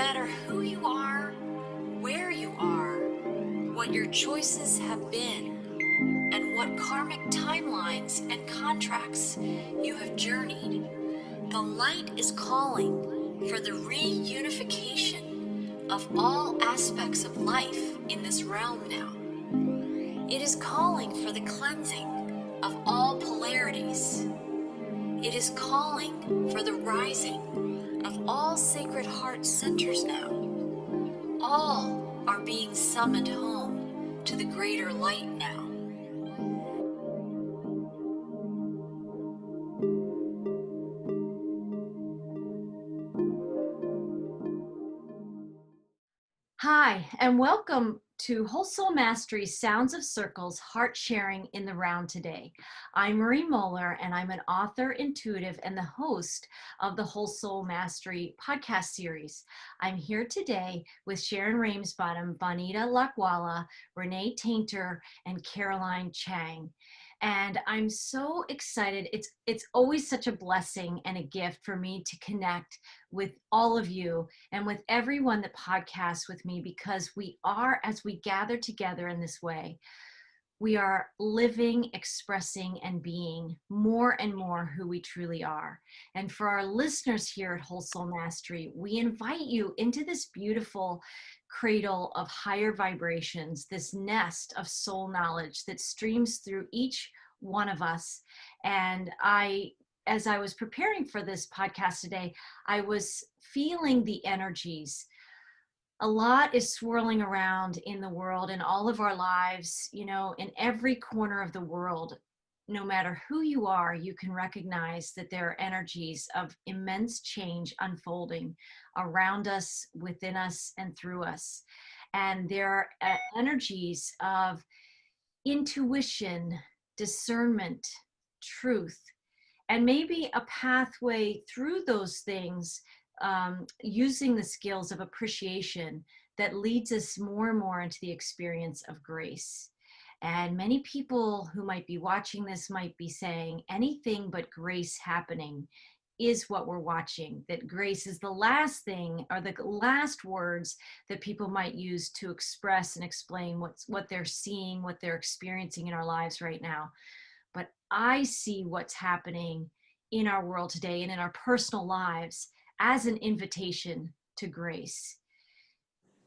matter who you are, where you are, what your choices have been, and what karmic timelines and contracts you have journeyed, the light is calling for the reunification of all aspects of life in this realm now. It is calling for the cleansing of all polarities. It is calling for the rising of all sacred heart centers now. All are being summoned home to the greater light now. Hi, and welcome to Whole Soul Mastery's Sounds of Circles Heart Sharing in the Round today. I'm Marie Mohler, and I'm an author, intuitive, and the host of the Whole Soul Mastery podcast series. I'm here today with Sharon Ramesbottom, Bonita Lakwala, Renee Tainter, and Caroline Chang. And I'm so excited. It's always such a blessing and a gift for me to connect with all of you and with everyone that podcasts with me, because we are, as we gather together in this way, we are living, expressing, and being more and more who we truly are. And for our listeners here at Whole Soul Mastery, we invite you into this beautiful cradle of higher vibrations, this nest of soul knowledge that streams through each one of us. And as I was preparing for this podcast today, I was feeling the energies. A lot is swirling around in the world, in all of our lives, in every corner of the world. No matter who you are, you can recognize that there are energies of immense change unfolding around us, within us, and through us. And there are energies of intuition, discernment, truth, and maybe a pathway through those things, using the skills of appreciation that leads us more and more into the experience of grace. And many people who might be watching this might be saying, anything but grace happening is what we're watching, that grace is the last thing, or the last words that people might use to express and explain what they're seeing, what they're experiencing in our lives right now. But I see what's happening in our world today and in our personal lives as an invitation to grace.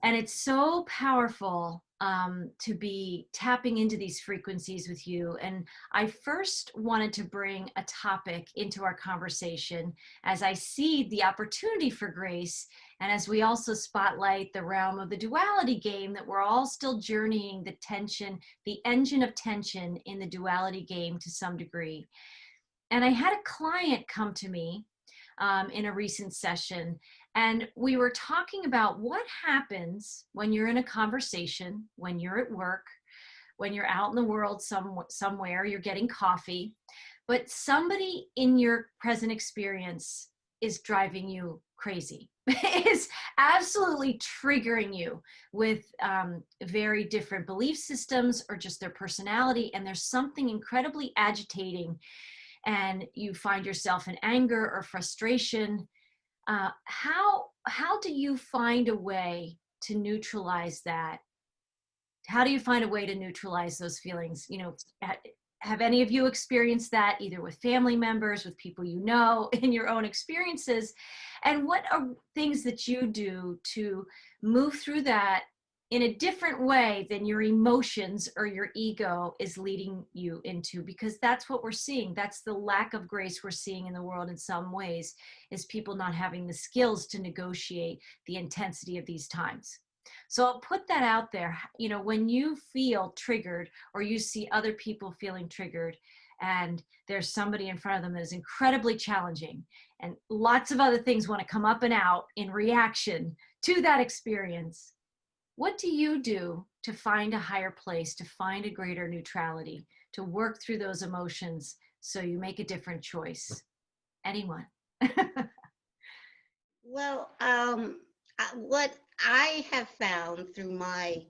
And it's so powerful to be tapping into these frequencies with you. And I first wanted to bring a topic into our conversation as I see the opportunity for grace, and as we also spotlight the realm of the duality game, that we're all still journeying the tension, the engine of tension in the duality game to some degree. And I had a client come to me in a recent session, and we were talking about what happens when you're in a conversation, when you're at work, when you're out in the world somewhere, you're getting coffee, but somebody in your present experience is driving you crazy, is absolutely triggering you with very different belief systems or just their personality, and there's something incredibly agitating, and you find yourself in anger or frustration. How do you find a way to neutralize that? How do you find a way to neutralize those feelings? Have any of you experienced that, either with family members, with people you know, in your own experiences? And what are things that you do to move through that in a different way than your emotions or your ego is leading you into? Because that's what we're seeing. That's the lack of grace we're seeing in the world in some ways, is people not having the skills to negotiate the intensity of these times. So I'll put that out there. When you feel triggered, or you see other people feeling triggered, and there's somebody in front of them that is incredibly challenging, and lots of other things want to come up and out in reaction to that experience, what do you do to find a higher place, to find a greater neutrality, to work through those emotions so you make a different choice? Anyone? Well, what I have found through my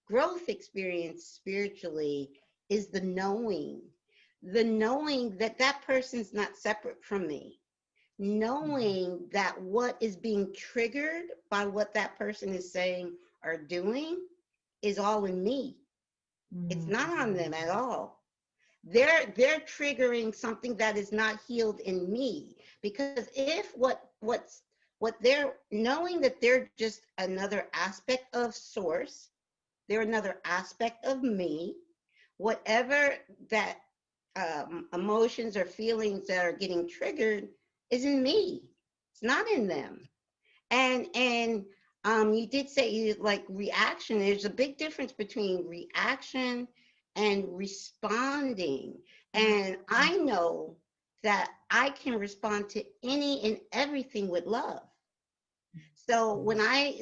growth experience spiritually is the knowing that that person's not separate from me. knowing that what is being triggered by what that person is saying or doing is all in me. It's not on them at all. They're triggering something that is not healed in me, because if what they're knowing, that they're just another aspect of source, they're another aspect of me, whatever that emotions or feelings that are getting triggered is in me. It's not in them. And you did say you like reaction. There's a big difference between reaction and responding. And I know that I can respond to any and everything with love. So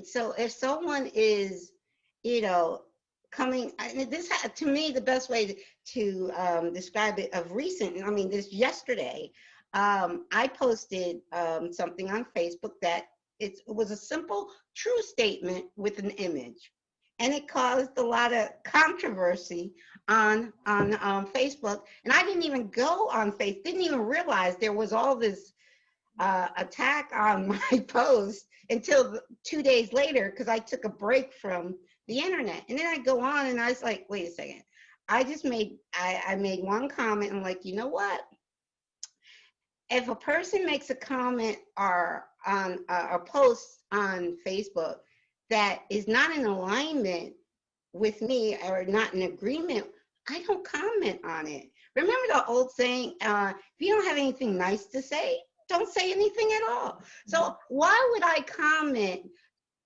so if someone is, coming, this to me, the best way to describe it of recent, I mean, this yesterday, I posted something on Facebook that it was a simple, true statement with an image. And it caused a lot of controversy on Facebook. And I didn't even go on Facebook, didn't even realize there was all this attack on my post until 2 days later, because I took a break from the internet. And then I go on and I was like, wait a second. I made one comment. I'm like, you know what? If a person makes a comment or on a post on Facebook that is not in alignment with me or not in agreement, I don't comment on it. Remember the old saying, if you don't have anything nice to say, don't say anything at all. So why would I comment?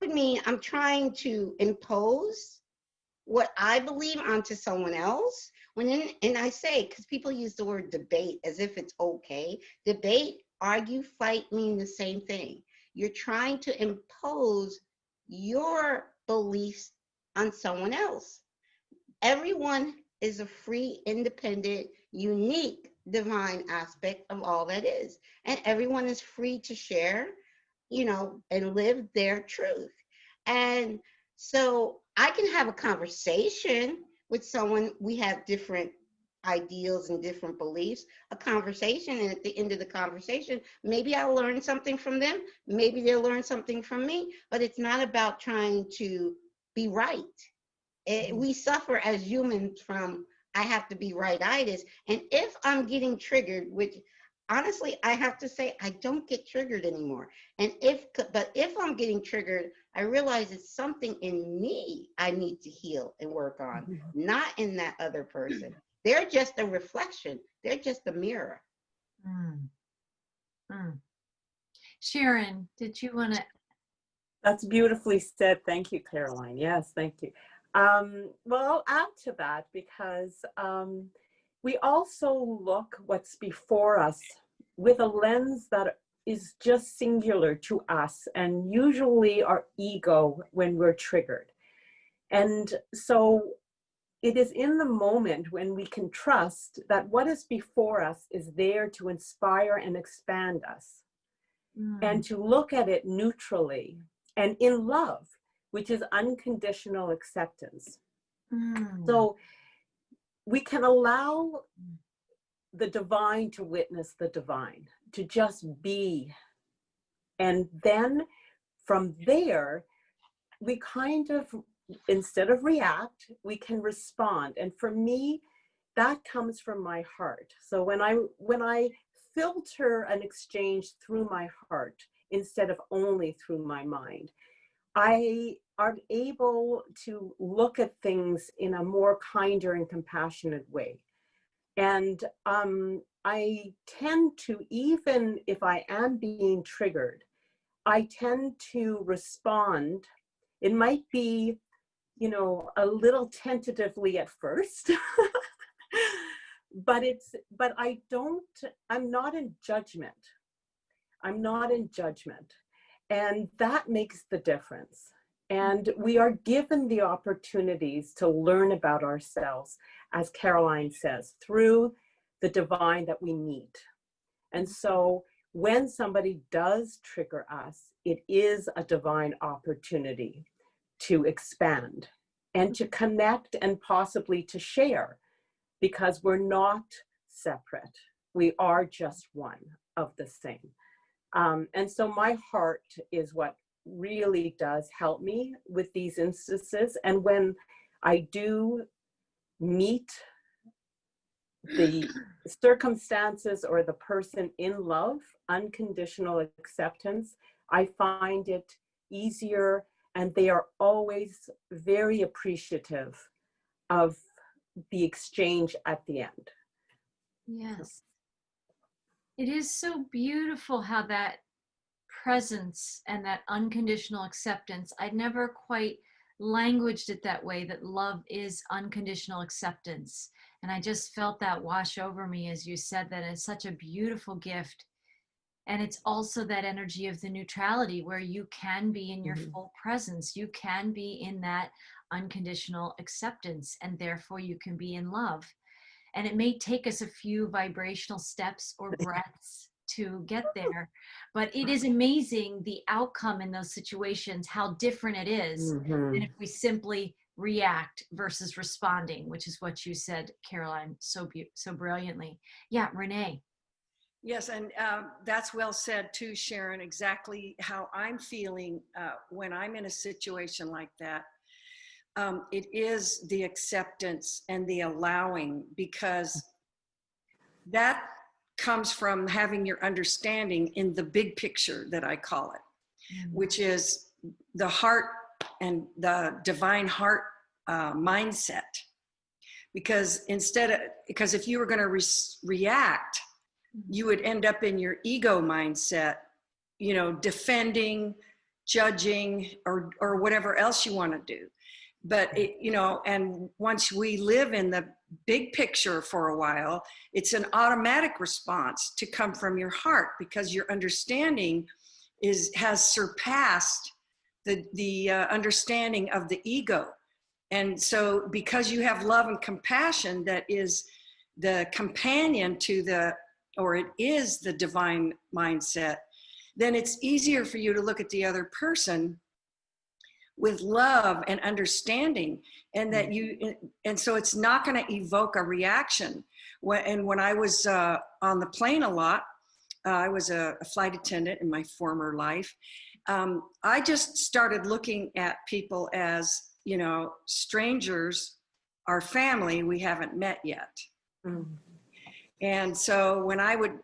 Would mean I'm trying to impose what I believe onto someone else. And I say, because people use the word debate as if it's okay. Debate, argue, fight mean the same thing. You're trying to impose your beliefs on someone else. Everyone is a free, independent, unique, divine aspect of all that is. And everyone is free to share, and live their truth. And so I can have a conversation with someone. We have different ideals and different beliefs, a conversation. And at the end of the conversation, maybe I'll learn something from them. Maybe they'll learn something from me, but it's not about trying to be right. We suffer as humans from, I have to be rightitis. And if I'm getting triggered, which honestly, I have to say, I don't get triggered anymore. But if I'm getting triggered, I realize it's something in me I need to heal and work on, not in that other person. They're just a reflection. They're just a mirror. Sharon, did you want to? That's beautifully said. Thank you, Caroline. Yes, thank you. Well, I'll add to that, because we also look what's before us with a lens that is just singular to us, and usually our ego when we're triggered. And so it is in the moment when we can trust that what is before us is there to inspire and expand us, and to look at it neutrally and in love, which is unconditional acceptance. So we can allow the divine to witness the divine, to just be. And then from there, we kind of, instead of react, we can respond. And for me, that comes from my heart. So when I filter an exchange through my heart instead of only through my mind, I are able to look at things in a more kinder and compassionate way. And I tend to, even if I am being triggered, I tend to respond. It might be, a little tentatively at first, but I'm not in judgment. I'm not in judgment. And that makes the difference. And we are given the opportunities to learn about ourselves, as Caroline says, through the divine that we meet. And so when somebody does trigger us, it is a divine opportunity to expand and to connect and possibly to share, because we're not separate. We are just one of the same. And so my heart is what really does help me with these instances. And when I do meet the circumstances or the person in love, unconditional acceptance, I find it easier, and they are always very appreciative of the exchange at the end. Yes. It is so beautiful how that presence and that unconditional acceptance, I'd never quite languaged it that way, that love is unconditional acceptance. And I just felt that wash over me as you said that. It's such a beautiful gift. And it's also that energy of the neutrality where you can be in your full presence. You can be in that unconditional acceptance, and therefore you can be in love. And it may take us a few vibrational steps or breaths to get there, but it is amazing the outcome in those situations, how different it is than if we simply react versus responding, which is what you said, Caroline, so brilliantly. Yeah, Renee. Yes, and that's well said too, Sharon, exactly how I'm feeling when I'm in a situation like that. It is the acceptance and the allowing, because that comes from having your understanding in the big picture that I call it, which is the heart and the divine heart mindset. Because if you were going to react, you would end up in your ego mindset, you know, defending, judging, or whatever else you want to do. But, you know, and once we live in the big picture for a while, it's an automatic response to come from your heart, because your understanding has surpassed the understanding of the ego. And so because you have love and compassion that is the companion to it is the divine mindset, then it's easier for you to look at the other person with love and understanding, and so it's not going to evoke a reaction. When I was on the plane a lot, I was a flight attendant in my former life. I just started looking at people as, you know, strangers, our family we haven't met yet. And so when I would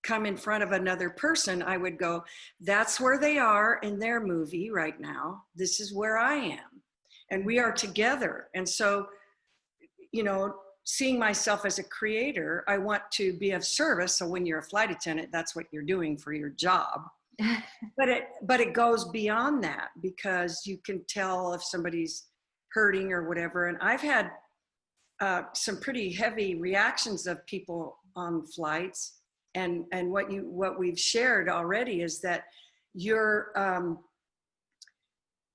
come in front of another person, I would go, that's where they are in their movie right now. This is where I am. And we are together. And so, you know, seeing myself as a creator, I want to be of service. So when you're a flight attendant, that's what you're doing for your job. But it goes beyond that, because you can tell if somebody's hurting or whatever. And I've had some pretty heavy reactions of people on flights, and what we've shared already is that your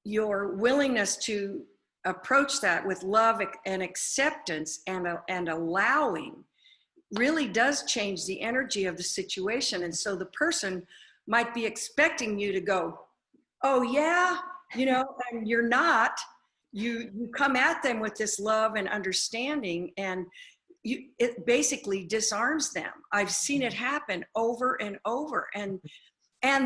willingness to approach that with love and acceptance and allowing really does change the energy of the situation. And so the person might be expecting you to go, oh yeah, you know, and you're not. You come at them with this love and understanding, and it basically disarms them. I've seen it happen over and over, and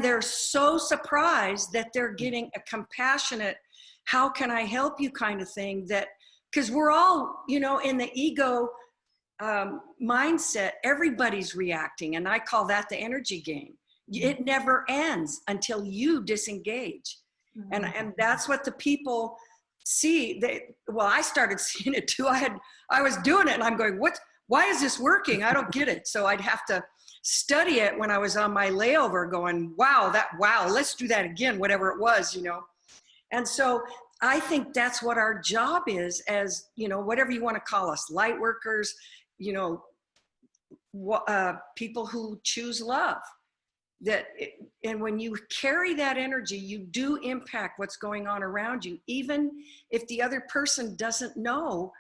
they're so surprised that they're getting a compassionate, how can I help you kind of thing, that because we're all, you know, in the ego mindset, everybody's reacting, and I call that the energy game. It never ends until you disengage. And that's what the people see. I started seeing it too. I was doing it and I'm going, why is this working? I don't get it. So I'd have to study it when I was on my layover, going, wow, let's do that again, whatever it was, you know. And so I think that's what our job is, as, you know, whatever you want to call us, light workers, you know, people who choose love. And when you carry that energy, you do impact what's going on around you, even if the other person doesn't know,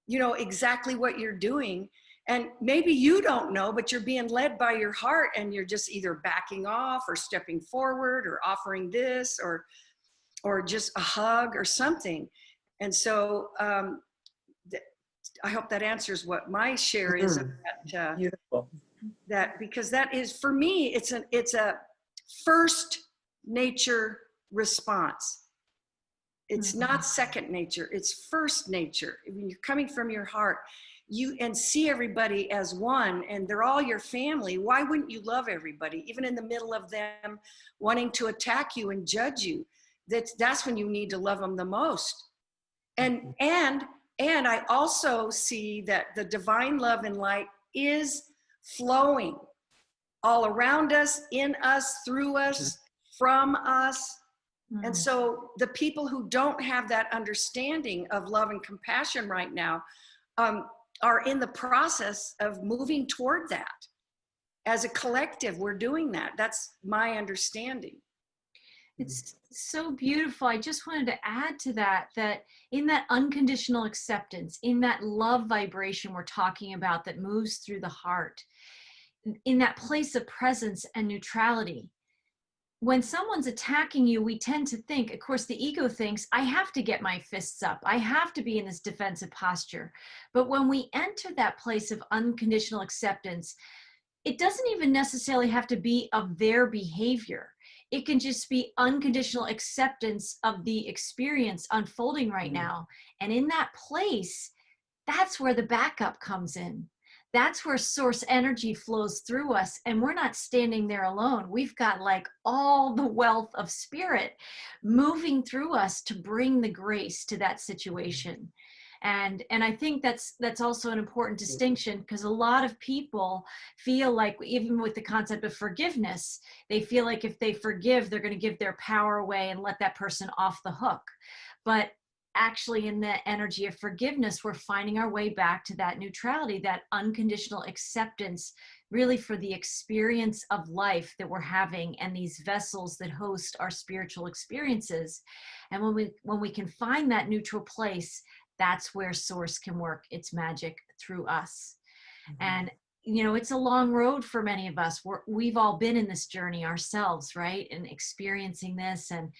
you know, exactly what you're doing. And maybe you don't know, but you're being led by your heart, and you're just either backing off or stepping forward or offering this or just a hug or something. And so I hope that answers what my share is. Beautiful. that, because that is, for me, it's a first nature response. It's not second nature, it's first nature. When you're coming from your heart, and see everybody as one, and they're all your family. Why wouldn't you love everybody, even in the middle of them wanting to attack you and judge you? That's when you need to love them the most. And I also see that the divine love and light is flowing all around us, in us, through us, from us. And so the people who don't have that understanding of love and compassion right now are in the process of moving toward that. As a collective, we're doing that. That's my understanding. It's so beautiful. I just wanted to add to that, that in that unconditional acceptance, in that love vibration we're talking about that moves through the heart, in that place of presence and neutrality, when someone's attacking you, we tend to think, of course, the ego thinks, I have to get my fists up. I have to be in this defensive posture. But when we enter that place of unconditional acceptance, it doesn't even necessarily have to be of their behavior. It can just be unconditional acceptance of the experience unfolding right now. And in that place, that's where the backup comes in. That's where source energy flows through us, and we're not standing there alone. We've got like all the wealth of spirit moving through us to bring the grace to that situation. And I think that's also an important distinction, because a lot of people feel like, even with the concept of forgiveness, they feel like if they forgive, they're going to give their power away and let that person off the hook. But actually, in the energy of forgiveness, we're finding our way back to that neutrality, that unconditional acceptance, really, for the experience of life that we're having and these vessels that host our spiritual experiences. And when we can find that neutral place, that's where source can work its magic through us. And it's a long road for many of us. We've all been in this journey ourselves, right? And experiencing this and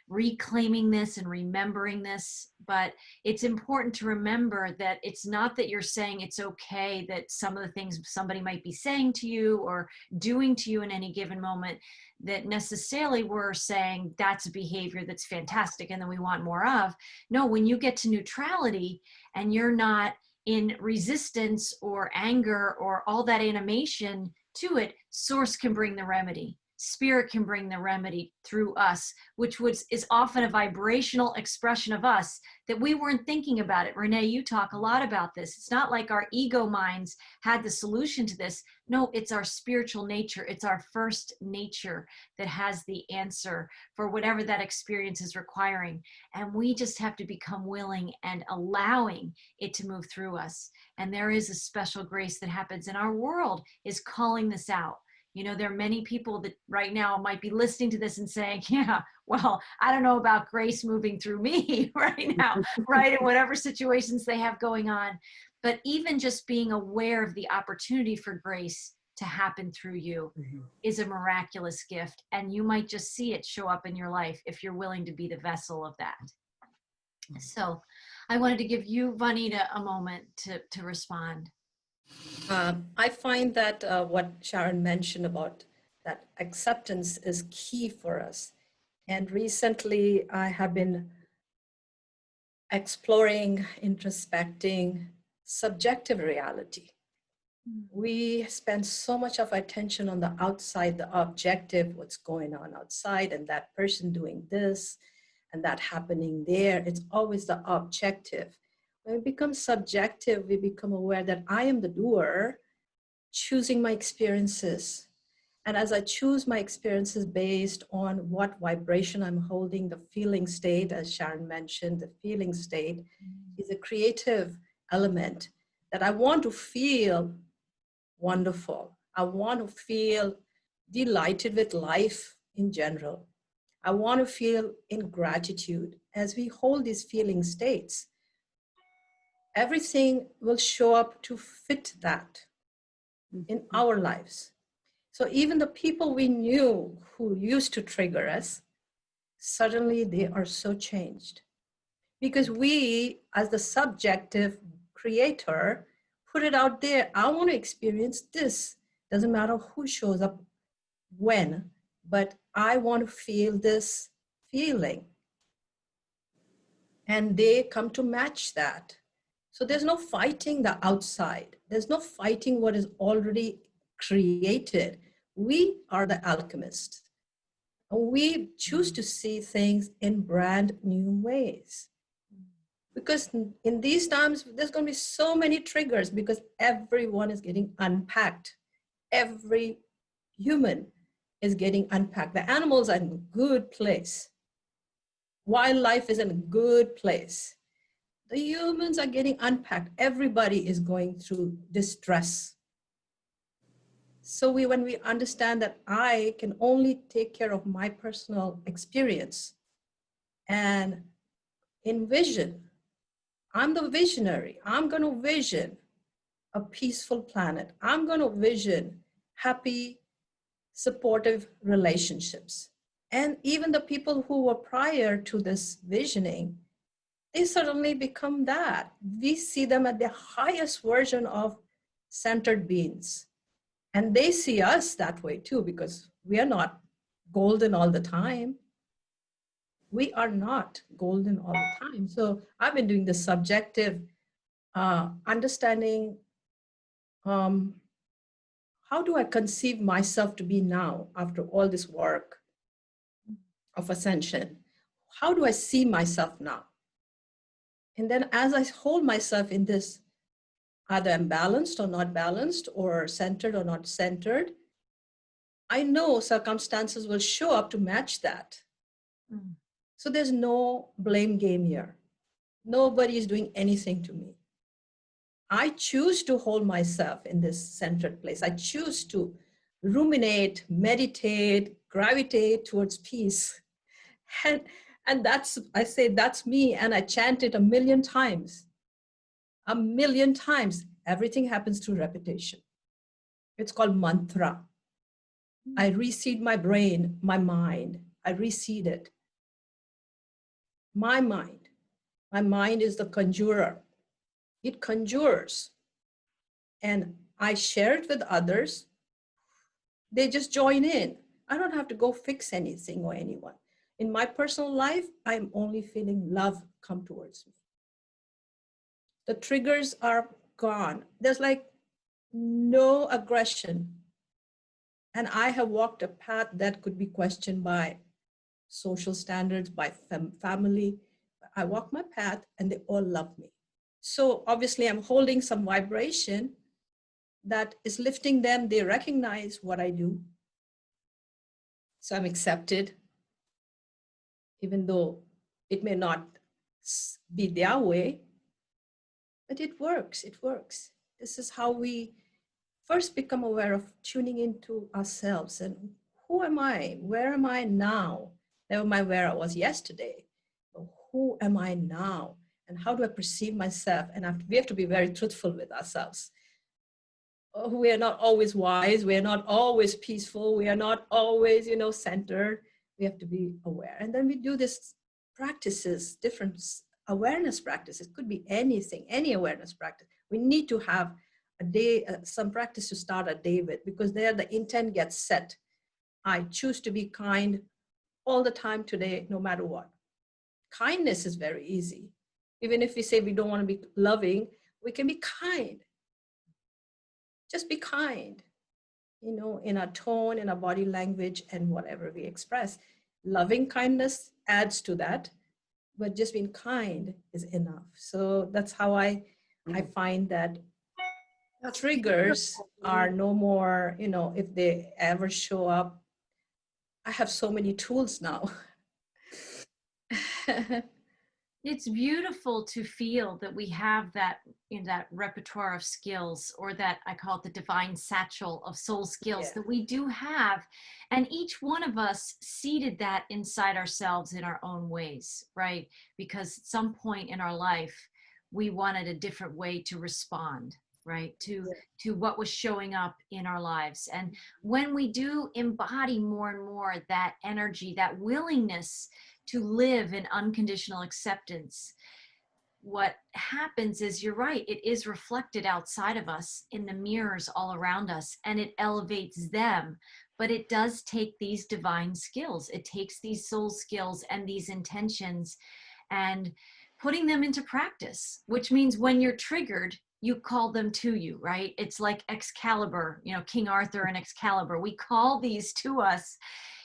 reclaiming this and remembering this. But it's important to remember that it's not that you're saying it's okay that some of the things somebody might be saying to you or doing to you in any given moment, that necessarily we're saying that's a behavior that's fantastic and then we want more of. No, when you get to neutrality and you're not in resistance or anger or all that animation to it, source can bring the remedy. Spirit can bring the remedy through us, which is often a vibrational expression of us that we weren't thinking about it. Renee, you talk a lot about this. It's not like our ego minds had the solution to this. No, it's our spiritual nature. It's our first nature that has the answer for whatever that experience is requiring. And we just have to become willing and allowing it to move through us. And there is a special grace that happens, and our world is calling this out. There are many people that right now might be listening to this and saying, yeah, well, I don't know about grace moving through me right now, right? In whatever situations they have going on. But even just being aware of the opportunity for grace to happen through you is a miraculous gift. And you might just see it show up in your life if you're willing to be the vessel of that. So I wanted to give you, Vanita, a moment to respond. I find that what Sharon mentioned about that acceptance is key for us. And recently I have been exploring, introspecting subjective reality. We spend so much of our attention on the outside, the objective, what's going on outside, and that person doing this and that happening there. It's always the objective. When we become subjective, we become aware that I am the doer, choosing my experiences. And as I choose my experiences based on what vibration I'm holding, the feeling state, as Sharon mentioned, the feeling state is a creative element that I want to feel wonderful. I want to feel delighted with life in general. I want to feel in gratitude. As we hold these feeling states, everything will show up to fit that in our lives. So even the people we knew who used to trigger us, suddenly they are so changed. Because we, as the subjective creator, put it out there, I want to experience this. Doesn't matter who shows up when, but I want to feel this feeling. And they come to match that. So there's no fighting the outside. There's no fighting what is already created. We are the alchemists. We choose to see things in brand new ways. Because in these times, there's going to be so many triggers because everyone is getting unpacked. Every human is getting unpacked. The animals are in a good place. Wildlife is in a good place. The humans are getting unpacked. Everybody is going through distress. So when we understand that I can only take care of my personal experience and envision, I'm the visionary. I'm going to vision a peaceful planet. I'm going to vision happy, supportive relationships. And even the people who were prior to this visioning, they suddenly become that. We see them at the highest version of centered beings. And they see us that way too, because we are not golden all the time. We are not golden all the time. So I've been doing the subjective understanding, how do I conceive myself to be now after all this work of ascension? How do I see myself now? And then as I hold myself in this, either I'm balanced or not balanced, or centered or not centered, I know circumstances will show up to match that. So there's no blame game here. Nobody is doing anything to me. I choose to hold myself in this centered place. I choose to ruminate, meditate, gravitate towards peace. And that's, I say, that's me. And I chant it 1,000,000 times. 1,000,000 times. Everything happens through repetition. It's called mantra. I reseed my brain, my mind. I reseed it. My mind is the conjurer. It conjures. And I share it with others. They just join in. I don't have to go fix anything or anyone. In my personal life, I'm only feeling love come towards me. The triggers are gone. There's like no aggression. And I have walked a path that could be questioned by social standards, by family. I walk my path and they all love me. So obviously I'm holding some vibration that is lifting them. They recognize what I do. So I'm accepted, even though it may not be their way, but it works, it works. This is how we first become aware of tuning into ourselves and who am I? Where am I now? Never mind where I was yesterday, but who am I now? And how do I perceive myself? And we have to be very truthful with ourselves. We are not always wise. We are not always peaceful. We are not always, centered. We have to be aware. And then we do this practices, different awareness practices. It could be anything, any awareness practice. We need to have a day, some practice to start a day with, because there the intent gets set. I choose to be kind all the time today, no matter what. Kindness is very easy. Even if we say we don't want to be loving, we can be kind. Just be kind, in our tone, in our body language, and whatever we express. Loving kindness adds to that, but just being kind is enough. So that's how I find that triggers are no more, if they ever show up. I have so many tools now. It's beautiful to feel that we have that in that repertoire of skills, or that I call it the divine satchel of soul skills that we do have. And each one of us seeded that inside ourselves in our own ways, right? Because at some point in our life, we wanted a different way to respond, right? To what was showing up in our lives. And when we do embody more and more that energy, that willingness to live in unconditional acceptance, what happens is, you're right, it is reflected outside of us in the mirrors all around us, and it elevates them. But it does take these divine skills. It takes these soul skills and these intentions and putting them into practice, which means when you're triggered, you call them to you, right? It's like Excalibur, you know, King Arthur and Excalibur. We call these to us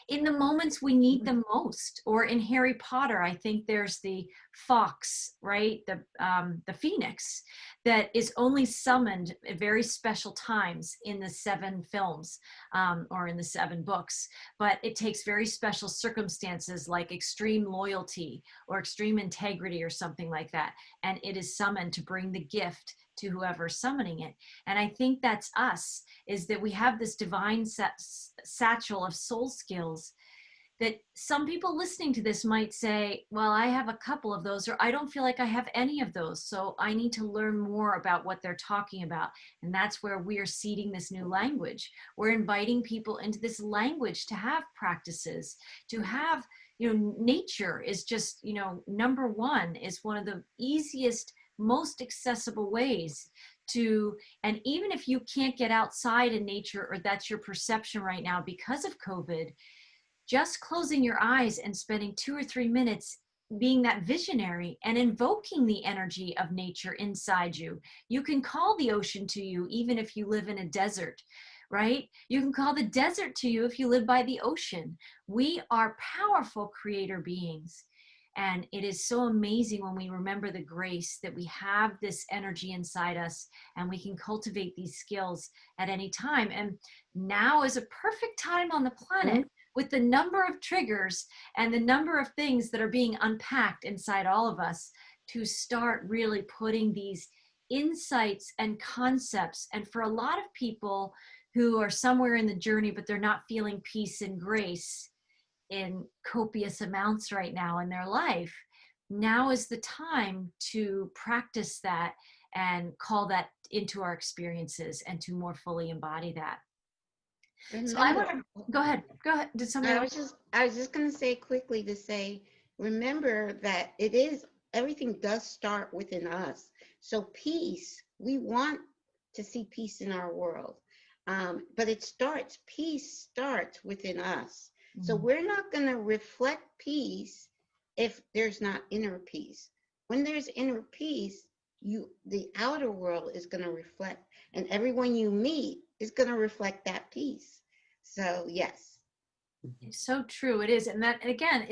in the moments we need them most. Or in Harry Potter, I think there's the fox, right? The phoenix that is only summoned at very special times in the 7 films, or in the 7 books. But it takes very special circumstances like extreme loyalty or extreme integrity or something like that. And it is summoned to bring the gift to whoever's summoning it. And I think that's us, is that we have this divine satchel of soul skills that some people listening to this might say, well, I have a couple of those, or I don't feel like I have any of those. So I need to learn more about what they're talking about. And that's where we are seeding this new language. We're inviting people into this language to have practices, to have, you know, nature is just, you know, number one, is one of the easiest, most accessible ways to, and even if you can't get outside in nature, or that's your perception right now because of COVID, just closing your eyes and spending 2 or 3 minutes being that visionary and invoking the energy of nature inside you. You can call the ocean to you even if you live in a desert, right? You can call the desert to you if you live by the ocean. We are powerful creator beings. And it is so amazing when we remember the grace that we have this energy inside us, and we can cultivate these skills at any time. And now is a perfect time on the planet, with the number of triggers and the number of things that are being unpacked inside all of us, to start really putting these insights and concepts. And for a lot of people who are somewhere in the journey, but they're not feeling peace and grace in copious amounts right now in their life, now is the time to practice that and call that into our experiences and to more fully embody that. Remember, So I want to go ahead. Did somebody else? I was just going to say quickly to say, remember that everything does start within us. So peace, we want to see peace in our world. But peace starts within us. So we're not going to reflect peace if there's not inner peace. When there's inner peace, the outer world is going to reflect, and everyone you meet is going to reflect that peace. So yes. It's so true. It is. And that, again,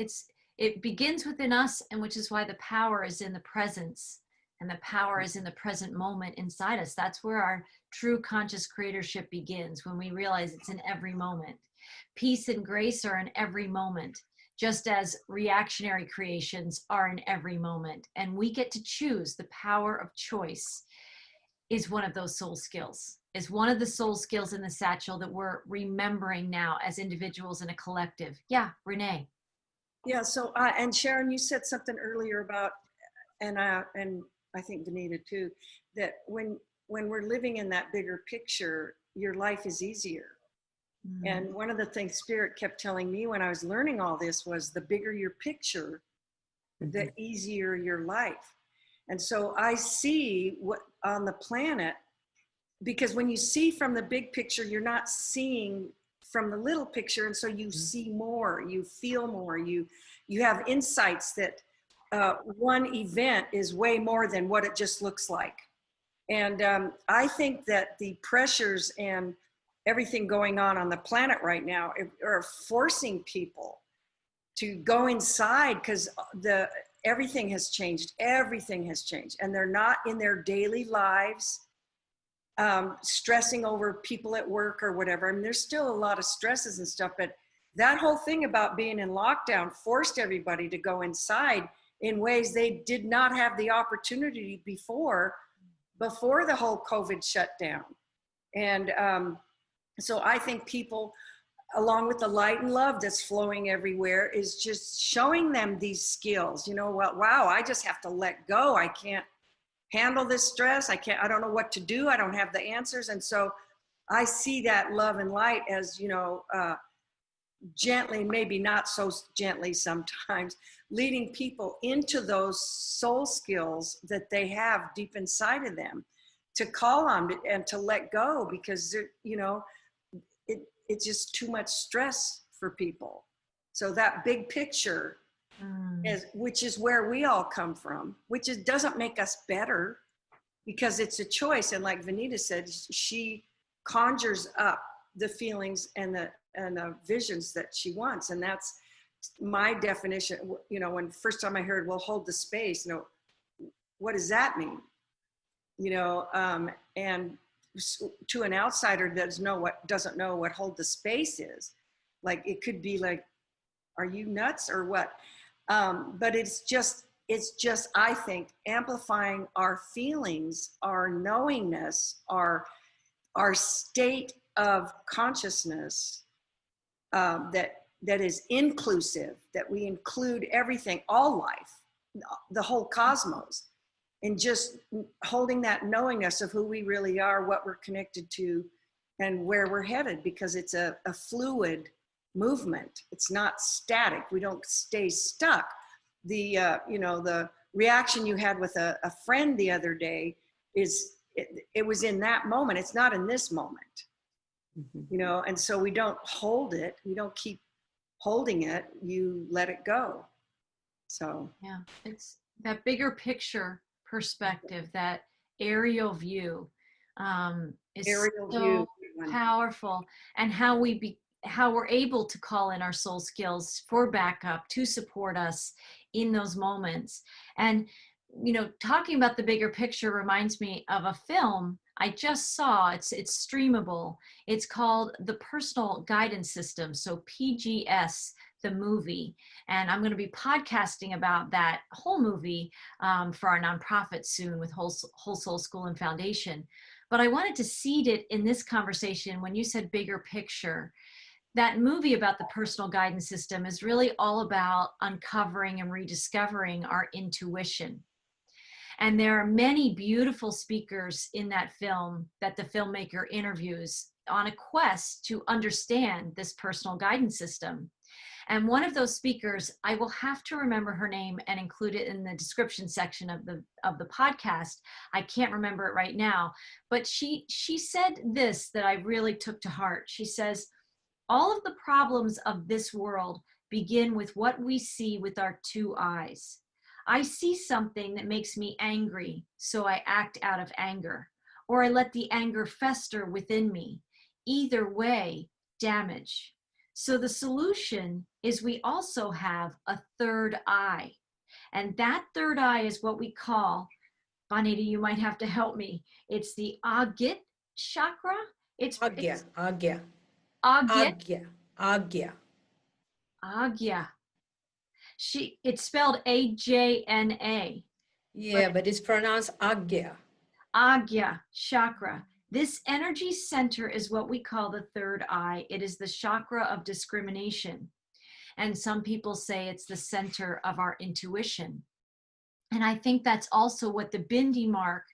it begins within us, and which is why the power is in the presence, and the power is in the present moment inside us. That's where our true conscious creatorship begins, when we realize it's in every moment. Peace and grace are in every moment, just as reactionary creations are in every moment. And we get to choose. The power of choice is one of those soul skills, is one of the soul skills in the satchel that we're remembering now as individuals and a collective. Yeah, Renee. Yeah, so, and Sharon, you said something earlier about, and I think Vanita too, that when we're living in that bigger picture, your life is easier. And one of the things Spirit kept telling me when I was learning all this was, the bigger your picture, the easier your life. And so I see what on the planet, because when you see from the big picture, you're not seeing from the little picture. And so you see more, you feel more, you have insights that one event is way more than what it just looks like. And I think that the pressures and everything going on the planet right now are forcing people to go inside, because everything has changed. Everything has changed. And they're not in their daily lives stressing over people at work or whatever. I mean, there's still a lot of stresses and stuff, but that whole thing about being in lockdown forced everybody to go inside in ways they did not have the opportunity before the whole COVID shutdown. And so I think people, along with the light and love that's flowing everywhere, is just showing them these skills. You know what? Wow, I just have to let go. I can't handle this stress. I don't know what to do. I don't have the answers. And so I see that love and light as, gently, maybe not so gently sometimes, leading people into those soul skills that they have deep inside of them to call on and to let go, because you know, it's just too much stress for people. So that big picture is, which is where we all come from, which doesn't make us better, because it's a choice. And like Vanita said, she conjures up the feelings and the visions that she wants. And that's my definition. You know, when first time I heard, well, hold the space, you know, what does that mean? You know, and to an outsider doesn't know what hold the space is. Like, it could be like, are you nuts or what? But it's just, I think, amplifying our feelings, our knowingness, our state of consciousness, that is inclusive, that we include everything, all life, the whole cosmos, and just holding that knowingness of who we really are, what we're connected to, and where we're headed, because it's a fluid movement. It's not static. We don't stay stuck. The you know, the reaction you had with a friend the other day is, it was in that moment. It's not in this moment. You know, and so we don't hold it. We don't keep holding it. You let it go. So yeah, it's that bigger picture perspective, that aerial view, is Aerial so view. powerful. And how we're able to call in our soul skills for backup to support us in those moments. And, you know, talking about the bigger picture reminds me of a film I just saw. It's streamable. It's called The Personal Guidance System. So PGS, the movie. And I'm going to be podcasting about that whole movie for our nonprofit soon with Whole Soul School and Foundation. But I wanted to seed it in this conversation when you said bigger picture. That movie about the personal guidance system is really all about uncovering and rediscovering our intuition. And there are many beautiful speakers in that film that the filmmaker interviews on a quest to understand this personal guidance system. And one of those speakers, I will have to remember her name and include it in the description section of the podcast. I can't remember it right now, but she said this that I really took to heart. She says, all of the problems of this world begin with what we see with our two eyes. I see something that makes me angry, so I act out of anger, or I let the anger fester within me. Either way, damage. So the solution is we also have a third eye. And that third eye is what we call, Bonita, you might have to help me. It's the Agit chakra. It's Agya. Agit. Agya. It's spelled Ajna. Yeah, but it's pronounced Agya. Agya chakra. This energy center is what we call the third eye. It is the chakra of discrimination. And some people say it's the center of our intuition. And I think that's also what the Bindi mark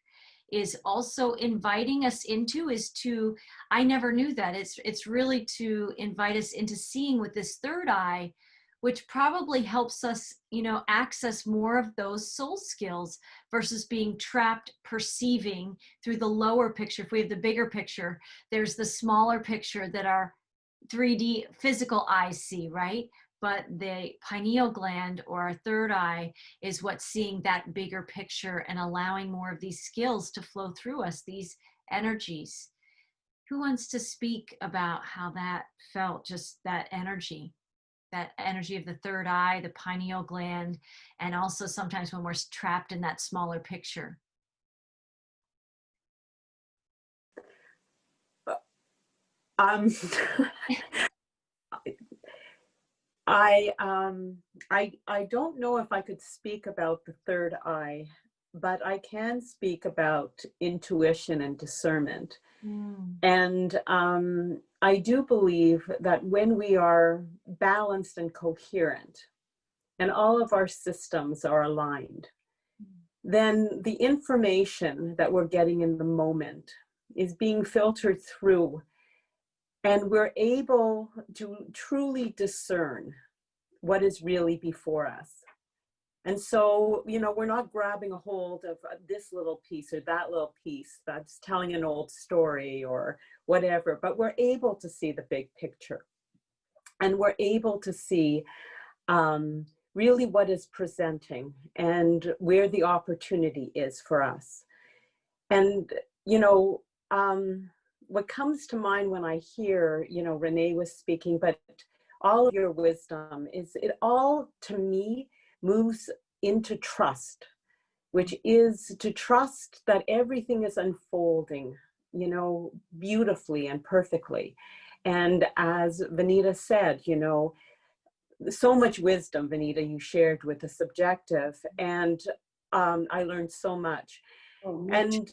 is also inviting us into, is to, I never knew that. It's really to invite us into seeing with this third eye, which probably helps us, you know, access more of those soul skills versus being trapped perceiving through the lower picture. If we have the bigger picture, there's the smaller picture that our 3D physical eyes see, right? But the pineal gland, or our third eye, is what's seeing that bigger picture and allowing more of these skills to flow through us, these energies. Who wants to speak about how that felt, just that energy of the third eye, the pineal gland, and also sometimes when we're trapped in that smaller picture? I don't know if I could speak about the third eye, but I can speak about intuition and discernment. And I do believe that when we are balanced and coherent, and all of our systems are aligned, then the information that we're getting in the moment is being filtered through. And we're able to truly discern what is really before us. And so, you know, we're not grabbing a hold of this little piece or that little piece that's telling an old story or whatever, but we're able to see the big picture. And we're able to see really what is presenting and where the opportunity is for us. And, you know, what comes to mind when I hear, you know, Renee was speaking, but all of your wisdom is, it all to me moves into trust, which is to trust that everything is unfolding, you know, beautifully and perfectly. And as Vanita said, you know, so much wisdom, Vanita, you shared with the subjective, and I learned so much. And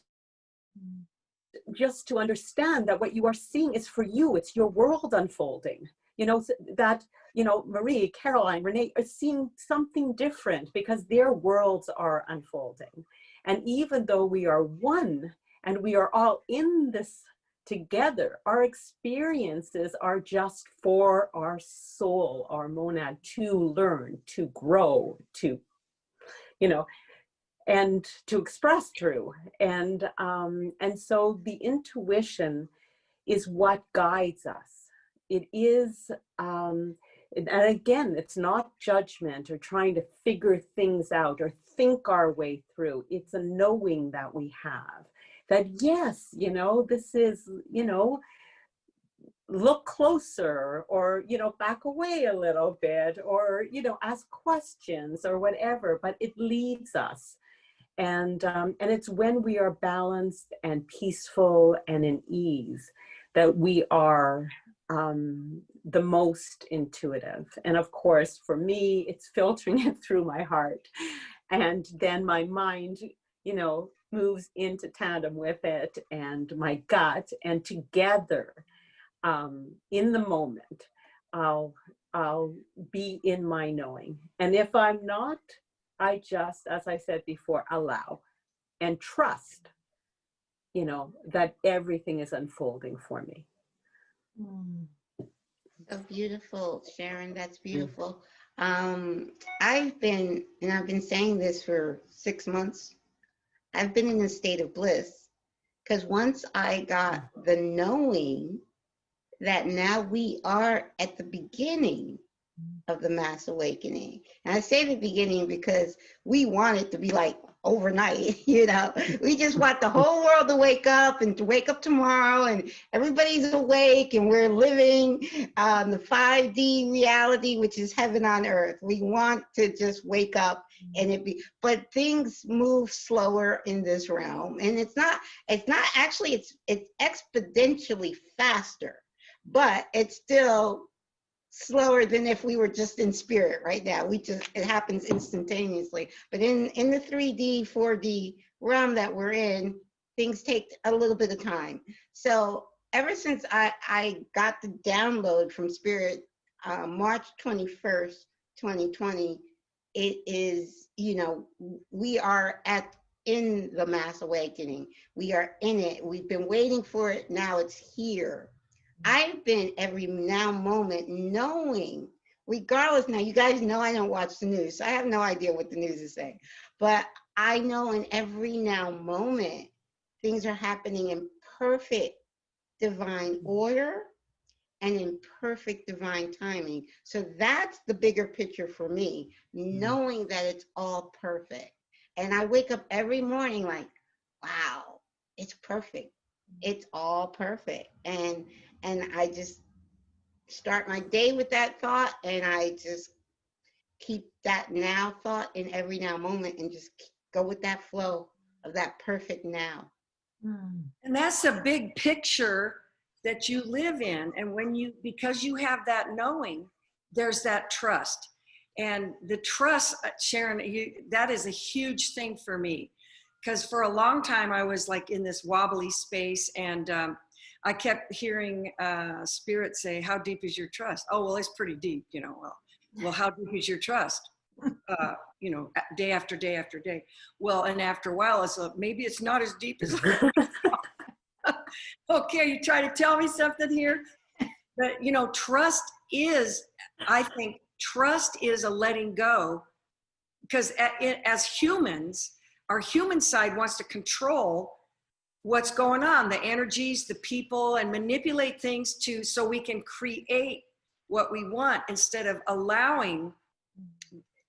just to understand that what you are seeing is for you, it's your world unfolding. You know, that, you know, Marie, Caroline, Renee are seeing something different because their worlds are unfolding. And even though we are one and we are all in this together, our experiences are just for our soul, our monad, to learn, to grow, to, you know, and to express through. And so the intuition is what guides us. It is, and again, it's not judgment or trying to figure things out or think our way through. It's a knowing that we have that, yes, you know, this is, you know, look closer, or, you know, back away a little bit, or, you know, ask questions or whatever, but it leads us. And it's when we are balanced and peaceful and in ease that we are the most intuitive. And of course, for me, it's filtering it through my heart. And then my mind, you know, moves into tandem with it, and my gut, and together in the moment, I'll be in my knowing. And if I'm not, I just, as I said before, allow and trust, you know, that everything is unfolding for me. So beautiful, Sharon. That's beautiful. I've been saying this for 6 months. I've been in a state of bliss because once I got the knowing that now we are at the beginning of the mass awakening. And I say the beginning because we want it to be like overnight, you know. We just want the whole world to wake up and to wake up tomorrow and everybody's awake and we're living the 5D reality, which is heaven on earth. We want to just wake up and it be, but things move slower in this realm. And it's not actually, it's exponentially faster, but it's still slower than if we were just in spirit right now. It happens instantaneously. But in the 3D, 4D realm that we're in, things take a little bit of time. So ever since I got the download from Spirit, March 21st, 2020, it is, you know, we are in the mass awakening. We are in it. We've been waiting for it. Now it's here. I've been every now moment knowing, regardless, now you guys know I don't watch the news, so I have no idea what the news is saying, but I know in every now moment, things are happening in perfect divine order and in perfect divine timing. So that's the bigger picture for me, knowing that it's all perfect. And I wake up every morning like, wow, it's perfect. It's all perfect. And I just start my day with that thought, and I just keep that now thought in every now moment and just go with that flow of that perfect now. And that's a big picture that you live in. And because you have that knowing, there's that trust. And the trust, Sharon, that is a huge thing for me. Because for a long time, I was like in this wobbly space, and I kept hearing Spirit say, how deep is your trust? Oh, well, it's pretty deep, you know. Well, how deep is your trust? You know, day after day after day. Well, and after a while, it's maybe it's not as deep as okay, you trying to tell me something here? But, you know, trust is, I think, trust is a letting go, because as humans, our human side wants to control what's going on, the energies, the people, and manipulate things so we can create what we want, instead of allowing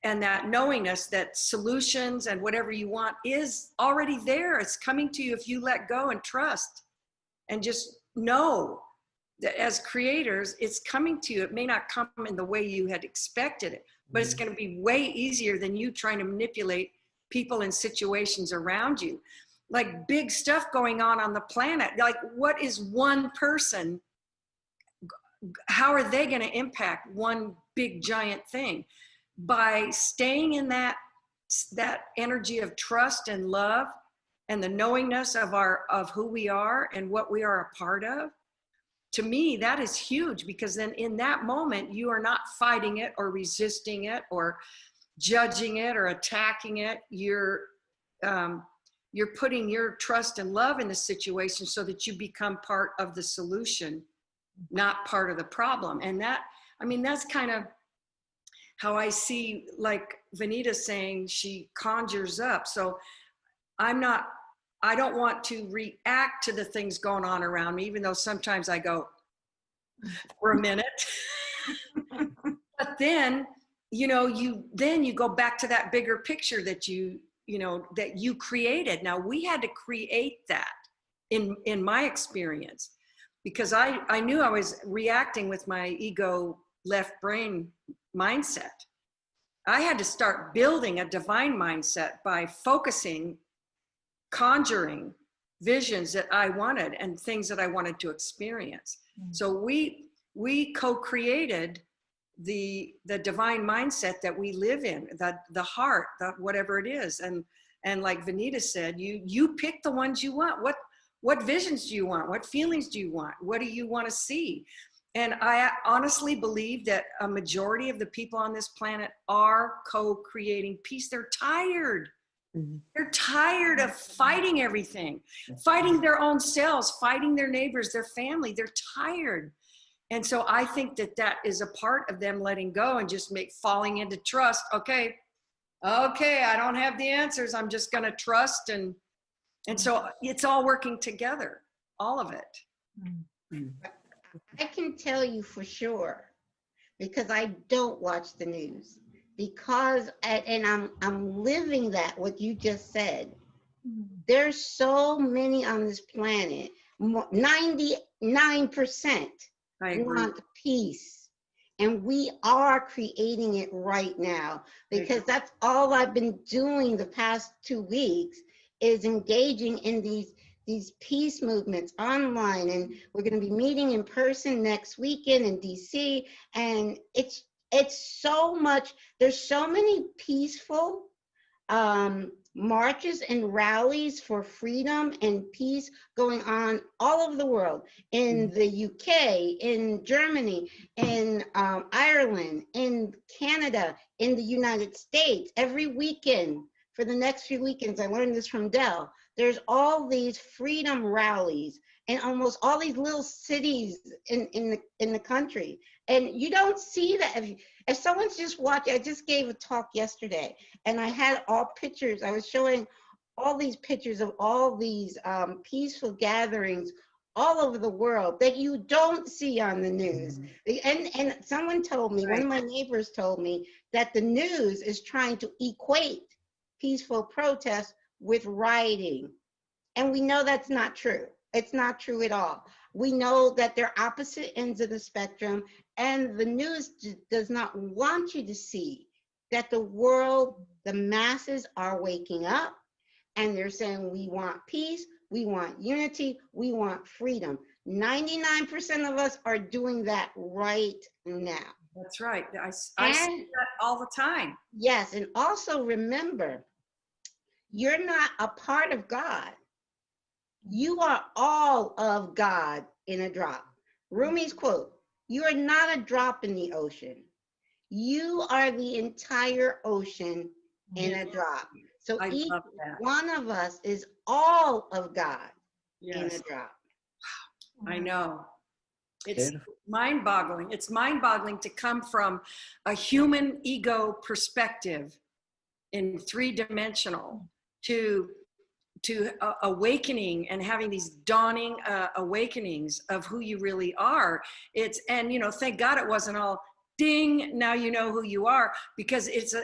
and that knowingness that solutions and whatever you want is already there. It's coming to you if you let go and trust and just know that as creators, it's coming to you. It may not come in the way you had expected it, but it's going to be way easier than you trying to manipulate people and situations around you. Like big stuff going on the planet. Like, what is one person? How are they going to impact one big giant thing? By staying in that energy of trust and love and the knowingness of who we are and what we are a part of. To me, that is huge, because then in that moment, you are not fighting it or resisting it or judging it or attacking it. You're putting your trust and love in the situation so that you become part of the solution, not part of the problem. And that, I mean, that's kind of how I see, like Vanita saying, she conjures up. So I don't want to react to the things going on around me, even though sometimes I go for a minute. But then, you know, you go back to that bigger picture that you created. Now, we had to create that in my experience, because I knew I was reacting with my ego left brain mindset. I had to start building a divine mindset by focusing, conjuring visions that I wanted and things that I wanted to experience. So we co-created the divine mindset that we live in, the heart, whatever it is. And like Vanita said, you pick the ones you want. What visions do you want? What feelings do you want? What do you want to see? And I honestly believe that a majority of the people on this planet are co-creating peace. They're tired. They're tired of fighting everything, fighting their own selves, fighting their neighbors, their family. They're tired. And so I think that is a part of them letting go and just falling into trust. Okay, I don't have the answers. I'm just going to trust. And so it's all working together, all of it. I can tell you for sure, because I don't watch the news, and I'm living that, what you just said. There's so many on this planet, 99% want peace. And we are creating it right now, because that's all I've been doing the past 2 weeks, is engaging in these peace movements online. And we're going to be meeting in person next weekend in DC. And it's so much, there's so many peaceful marches and rallies for freedom and peace going on all over the world, in the UK, in Germany, in Ireland, in Canada, in the United States. Every weekend for the next few weekends, I learned this from Dell, there's all these freedom rallies in almost all these little cities in the country. And you don't see that. If someone's just watching, I just gave a talk yesterday, and I had all pictures. I was showing all these pictures of all these peaceful gatherings all over the world that you don't see on the news. And someone told me, one of my neighbors told me, that the news is trying to equate peaceful protest with rioting. And we know that's not true. It's not true at all. We know that they're opposite ends of the spectrum, and the news does not want you to see that the world, the masses are waking up, and they're saying, we want peace, we want unity, we want freedom. 99% of us are doing that right now. That's right. I see that all the time. Yes, and also remember, you're not a part of God. You are all of God in a drop. Rumi's quote, you are not a drop in the ocean. You are the entire ocean in a drop. So each one of us is all of God in a drop. I know. It's Beautiful. mind-boggling. It's mind-boggling to come from a human ego perspective in three-dimensional to awakening and having these dawning awakenings of who you really are. It's, and you know, thank God it wasn't all ding, now you know who you are, because it's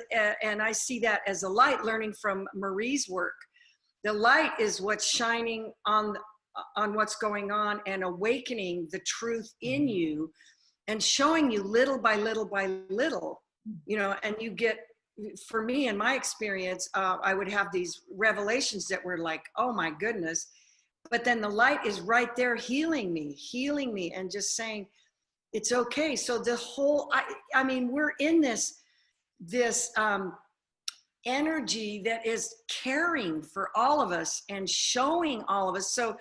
and I see that as a light, learning from Marie's work. The light is what's shining on what's going on and awakening the truth in you and showing you little by little by little, you know, and you get, for me, in my experience, I would have these revelations that were like, oh my goodness. But then the light is right there healing me and just saying, it's okay. So the whole, I mean, we're in this energy that is caring for all of us and showing all of us. So,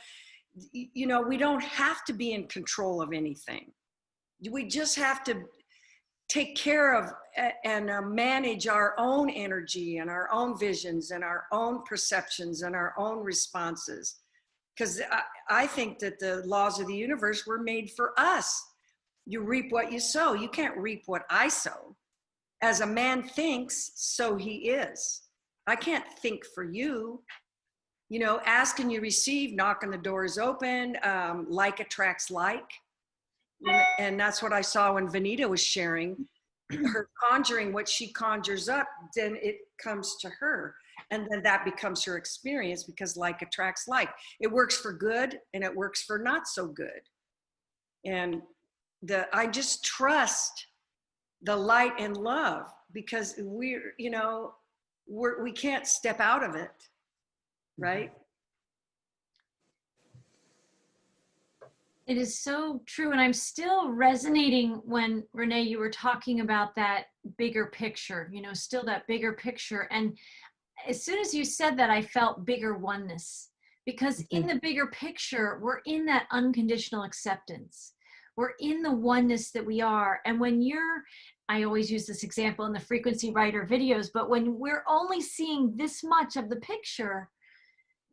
you know, we don't have to be in control of anything. We just have to take care of and manage our own energy and our own visions and our own perceptions and our own responses. Because I think that the laws of the universe were made for us. You reap what you sow. You can't reap what I sow. As a man thinks, so he is. I can't think for you. You know, ask and you receive, knock and the door is open, like attracts like. And that's what I saw when Vanita was sharing. Her conjuring what she conjures up, then it comes to her. And then that becomes her experience, because like attracts like. It works for good and it works for not so good. And I just trust the light and love, because we're, you know, we can't step out of it, right? It is so true. And I'm still resonating when, Renee, you were talking about that bigger picture, you know, still that bigger picture. And as soon as you said that, I felt bigger oneness, because in the bigger picture, we're in that unconditional acceptance. We're in the oneness that we are. And when I always use this example in the frequency writer videos, but when we're only seeing this much of the picture,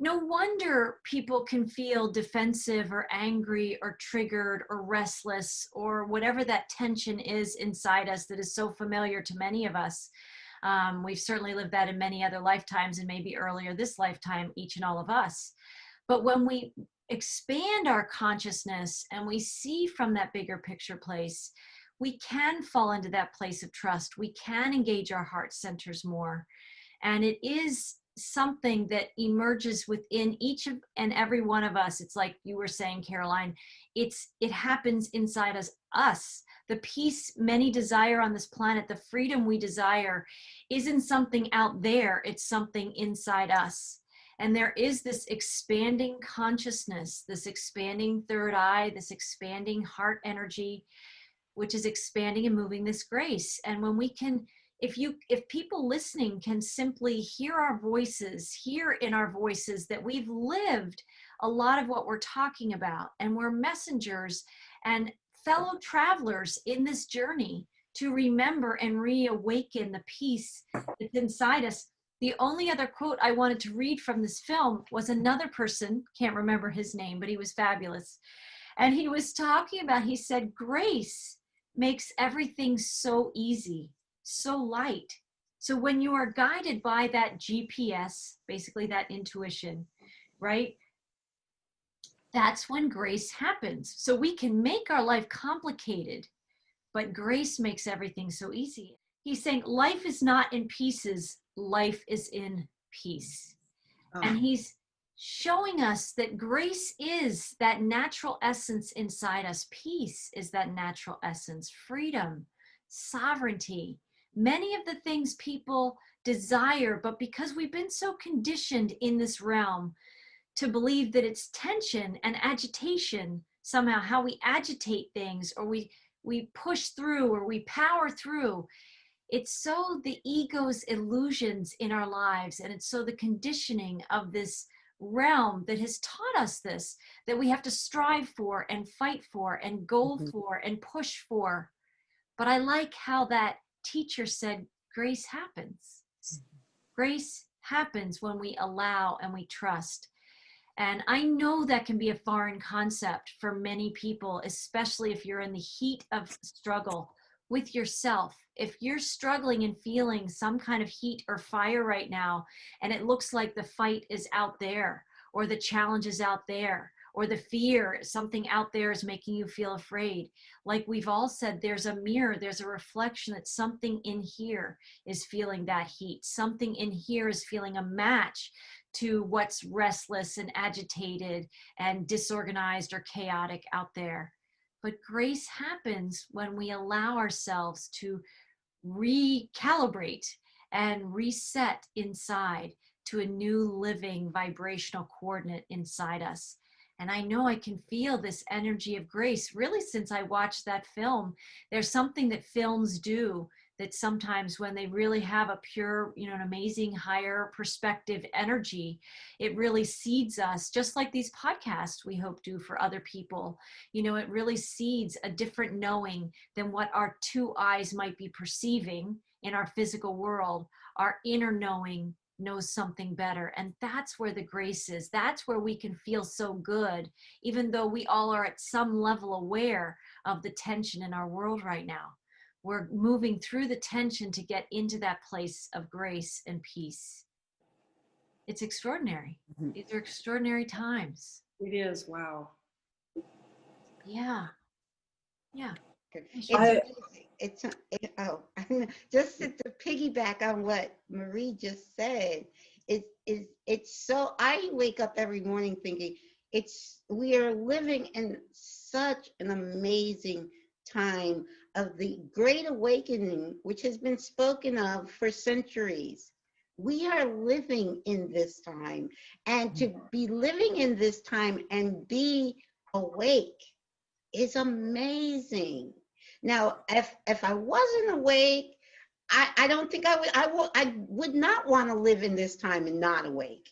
no wonder people can feel defensive or angry or triggered or restless, or whatever that tension is inside us that is so familiar to many of us. We've certainly lived that in many other lifetimes, and maybe earlier this lifetime, each and all of us. But when we expand our consciousness and we see from that bigger picture place, we can fall into that place of trust. We can engage our heart centers more. And it is something that emerges within each and every one of us. It's like you were saying, Caroline, it happens inside us. The peace many desire on this planet, the freedom we desire, isn't something out there. It's something inside us. And there is this expanding consciousness, this expanding third eye, this expanding heart energy, which is expanding and moving this grace. And when we can, if people listening can simply hear our voices, hear in our voices that we've lived a lot of what we're talking about, and we're messengers and fellow travelers in this journey to remember and reawaken the peace that's inside us. The only other quote I wanted to read from this film was another person, can't remember his name, but he was fabulous. And he was talking about, he said, grace makes everything so easy, so light. So when you are guided by that GPS, basically that intuition, right? That's when grace happens. So we can make our life complicated, but grace makes everything so easy. He's saying life is not in pieces, life is in peace. Oh. And he's showing us that grace is that natural essence inside us. Peace is that natural essence. Freedom, sovereignty, many of the things people desire, but because we've been so conditioned in this realm to believe that it's tension and agitation, somehow how we agitate things, or we push through, or we power through. It's so the ego's illusions in our lives, and it's so the conditioning of this realm that has taught us this, that we have to strive for and fight for and go for and push for. But I like how that teacher said, grace happens. Grace happens when we allow and we trust. And I know that can be a foreign concept for many people, especially if you're in the heat of struggle with yourself. If you're struggling and feeling some kind of heat or fire right now, and it looks like the fight is out there, or the challenge is out there, or the fear, something out there is making you feel afraid. Like we've all said, there's a mirror, there's a reflection that something in here is feeling that heat. Something in here is feeling a match to what's restless and agitated and disorganized or chaotic out there. But grace happens when we allow ourselves to recalibrate and reset inside to a new living vibrational coordinate inside us. And I know I can feel this energy of grace really since I watched that film. There's something that films do that sometimes when they really have a pure, an amazing higher perspective energy, it really seeds us, just like these podcasts we hope do for other people. It really seeds a different knowing than what our two eyes might be perceiving in our physical world. Our inner knowing knows something better. And that's where the grace is. That's where we can feel so good, even though we all are at some level aware of the tension in our world right now. We're moving through the tension to get into that place of grace and peace. It's extraordinary. These are extraordinary times. It is. Wow. Yeah. Yeah. Just to piggyback on what Marie just said, it's so, I wake up every morning thinking we are living in such an amazing time of the Great Awakening, which has been spoken of for centuries. We are living in this time, and to be living in this time and be awake is amazing. Now, if I wasn't awake, I don't think I would not want to live in this time and not awake.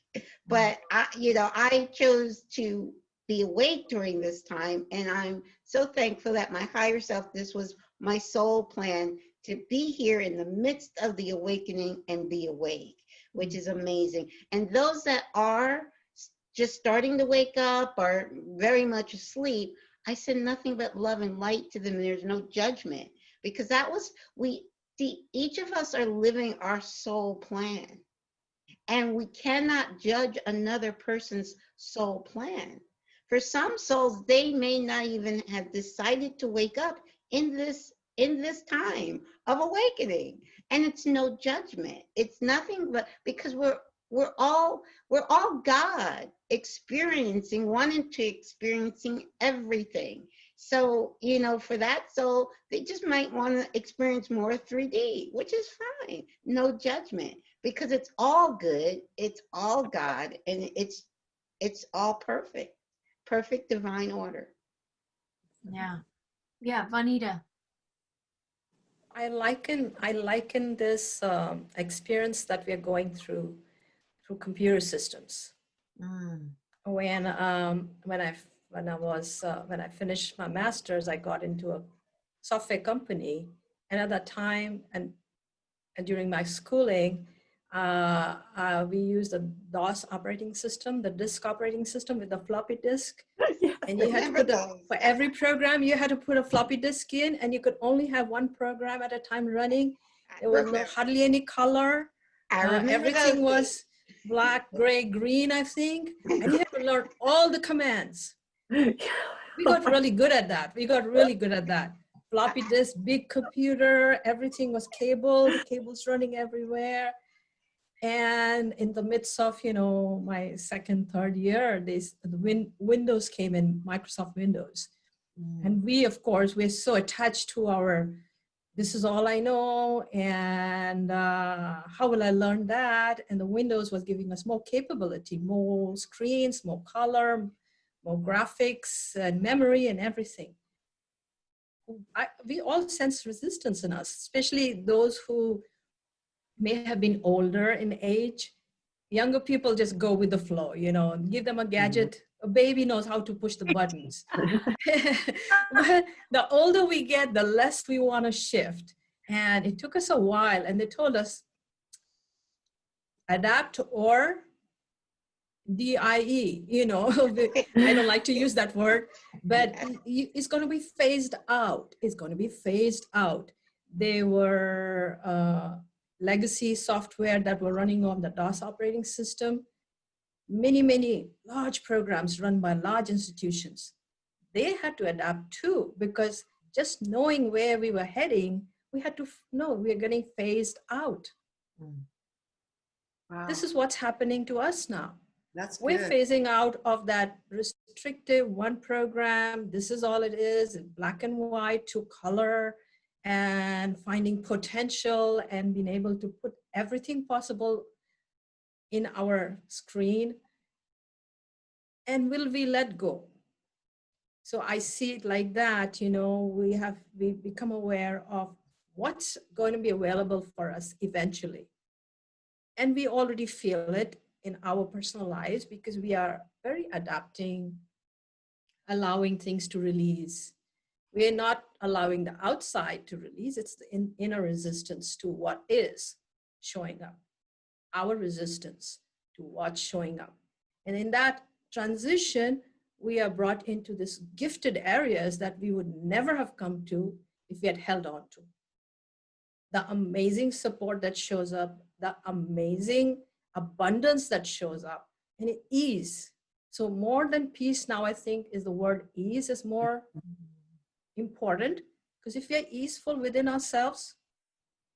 But I chose to be awake during this time, and I'm so thankful that my higher self, this was my soul plan, to be here in the midst of the awakening and be awake, which is amazing. And those that are just starting to wake up or very much asleep, I send nothing but love and light to them. There's no judgment, because each of us are living our soul plan, and we cannot judge another person's soul plan. For some souls, they may not even have decided to wake up in this time of awakening, and it's no judgment. It's nothing but because we're all God wanting to experiencing everything. So, for that soul, they just might want to experience more 3D, which is fine. No judgment, because it's all good. It's all God, and it's all perfect divine order. Yeah. Yeah. Vanita. I liken this experience that we are going through computer systems. When I finished my master's, I got into a software company, and at that time and during my schooling, we used the DOS operating system, the disk operating system with the floppy disk. Yes. And you had to for every program, you had to put a floppy disk in, and you could only have one program at a time running. There was hardly any color. Everything was black, gray, green, I think. And you had to learn all the commands. We got really good at that. Floppy disk, big computer, everything was cables running everywhere. And in the midst of, my second, third year, the Windows came in, Microsoft Windows. And we, of course, we're so attached to this is all I know, and how will I learn that? And the Windows was giving us more capability, more screens, more color, more graphics, and memory, and everything. We all sense resistance in us, especially those who may have been older in age. Younger people just go with the flow, give them a gadget. A baby knows how to push the buttons. But the older we get, the less we want to shift. And it took us a while, and they told us, adapt or DIE, you know, I don't like to use that word, but it's going to be phased out. It's going to be phased out. They were legacy software that were running on the DOS operating system. Many large programs run by large institutions. They had to adapt too, because just knowing where we were heading, we had to know we're getting phased out. Wow. This is what's happening to us now. That's We're good. phasing out of that restrictive one program. This is all it is, black and white to color, and finding potential and being able to put everything possible in our screen. And will we let go? So I see it like that, you know, we become aware of what's going to be available for us eventually. And we already feel it in our personal lives because we are very adapting, allowing things to release. We're not allowing the outside to release. It's the inner resistance to what is showing up, our resistance to what's showing up. And in that transition, we are brought into this gifted areas that we would never have come to if we had held on to. The amazing support that shows up, the amazing abundance that shows up, and ease. So more than peace now, I think, is the word ease is more important, because if we are easeful within ourselves,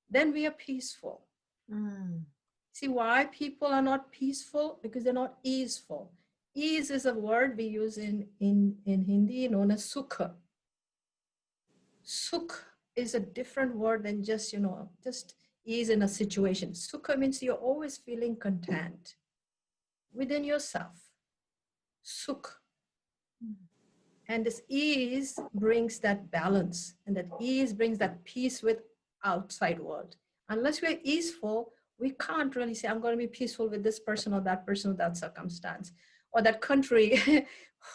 then we are peaceful. See why people are not peaceful? Because they're not easeful. Ease is a word we use in Hindi known as sukha. Sukh is a different word than just, you know, just ease in a situation. Sukha means you're always feeling content within yourself. Sukh. And this ease brings that balance, and that ease brings that peace with outside world. Unless we're easeful, we can't really say, I'm going to be peaceful with this person or that circumstance or that country.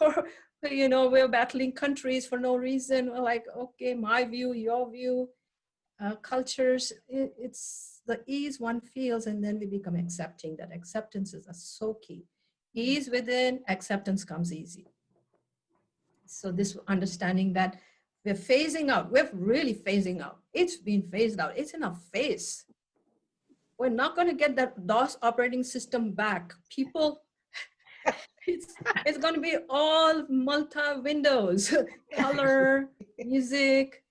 Or, you know, we're battling countries for no reason. We're like, okay, my view, your view, cultures, it's the ease one feels, and then we become accepting. That acceptance is so key. Ease within, acceptance comes easy. So this understanding that we're phasing out, we're really phasing out. It's been phased out. It's in our face. We're not going to get that DOS operating system back. People, it's going to be all multi-windows, color, music,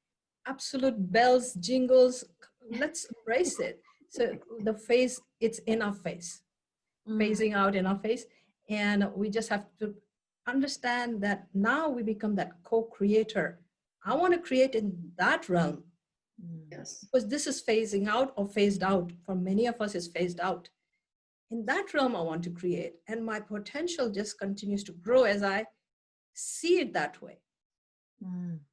absolute bells, jingles. Let's embrace it. So the phase, it's in our face, phasing out in our face. And we just have to understand that now we become that co-creator. I want to create in that realm. Yes. Because this is phasing out or phased out. For many of us, it's phased out. In that realm, I want to create. And my potential just continues to grow as I see it that way.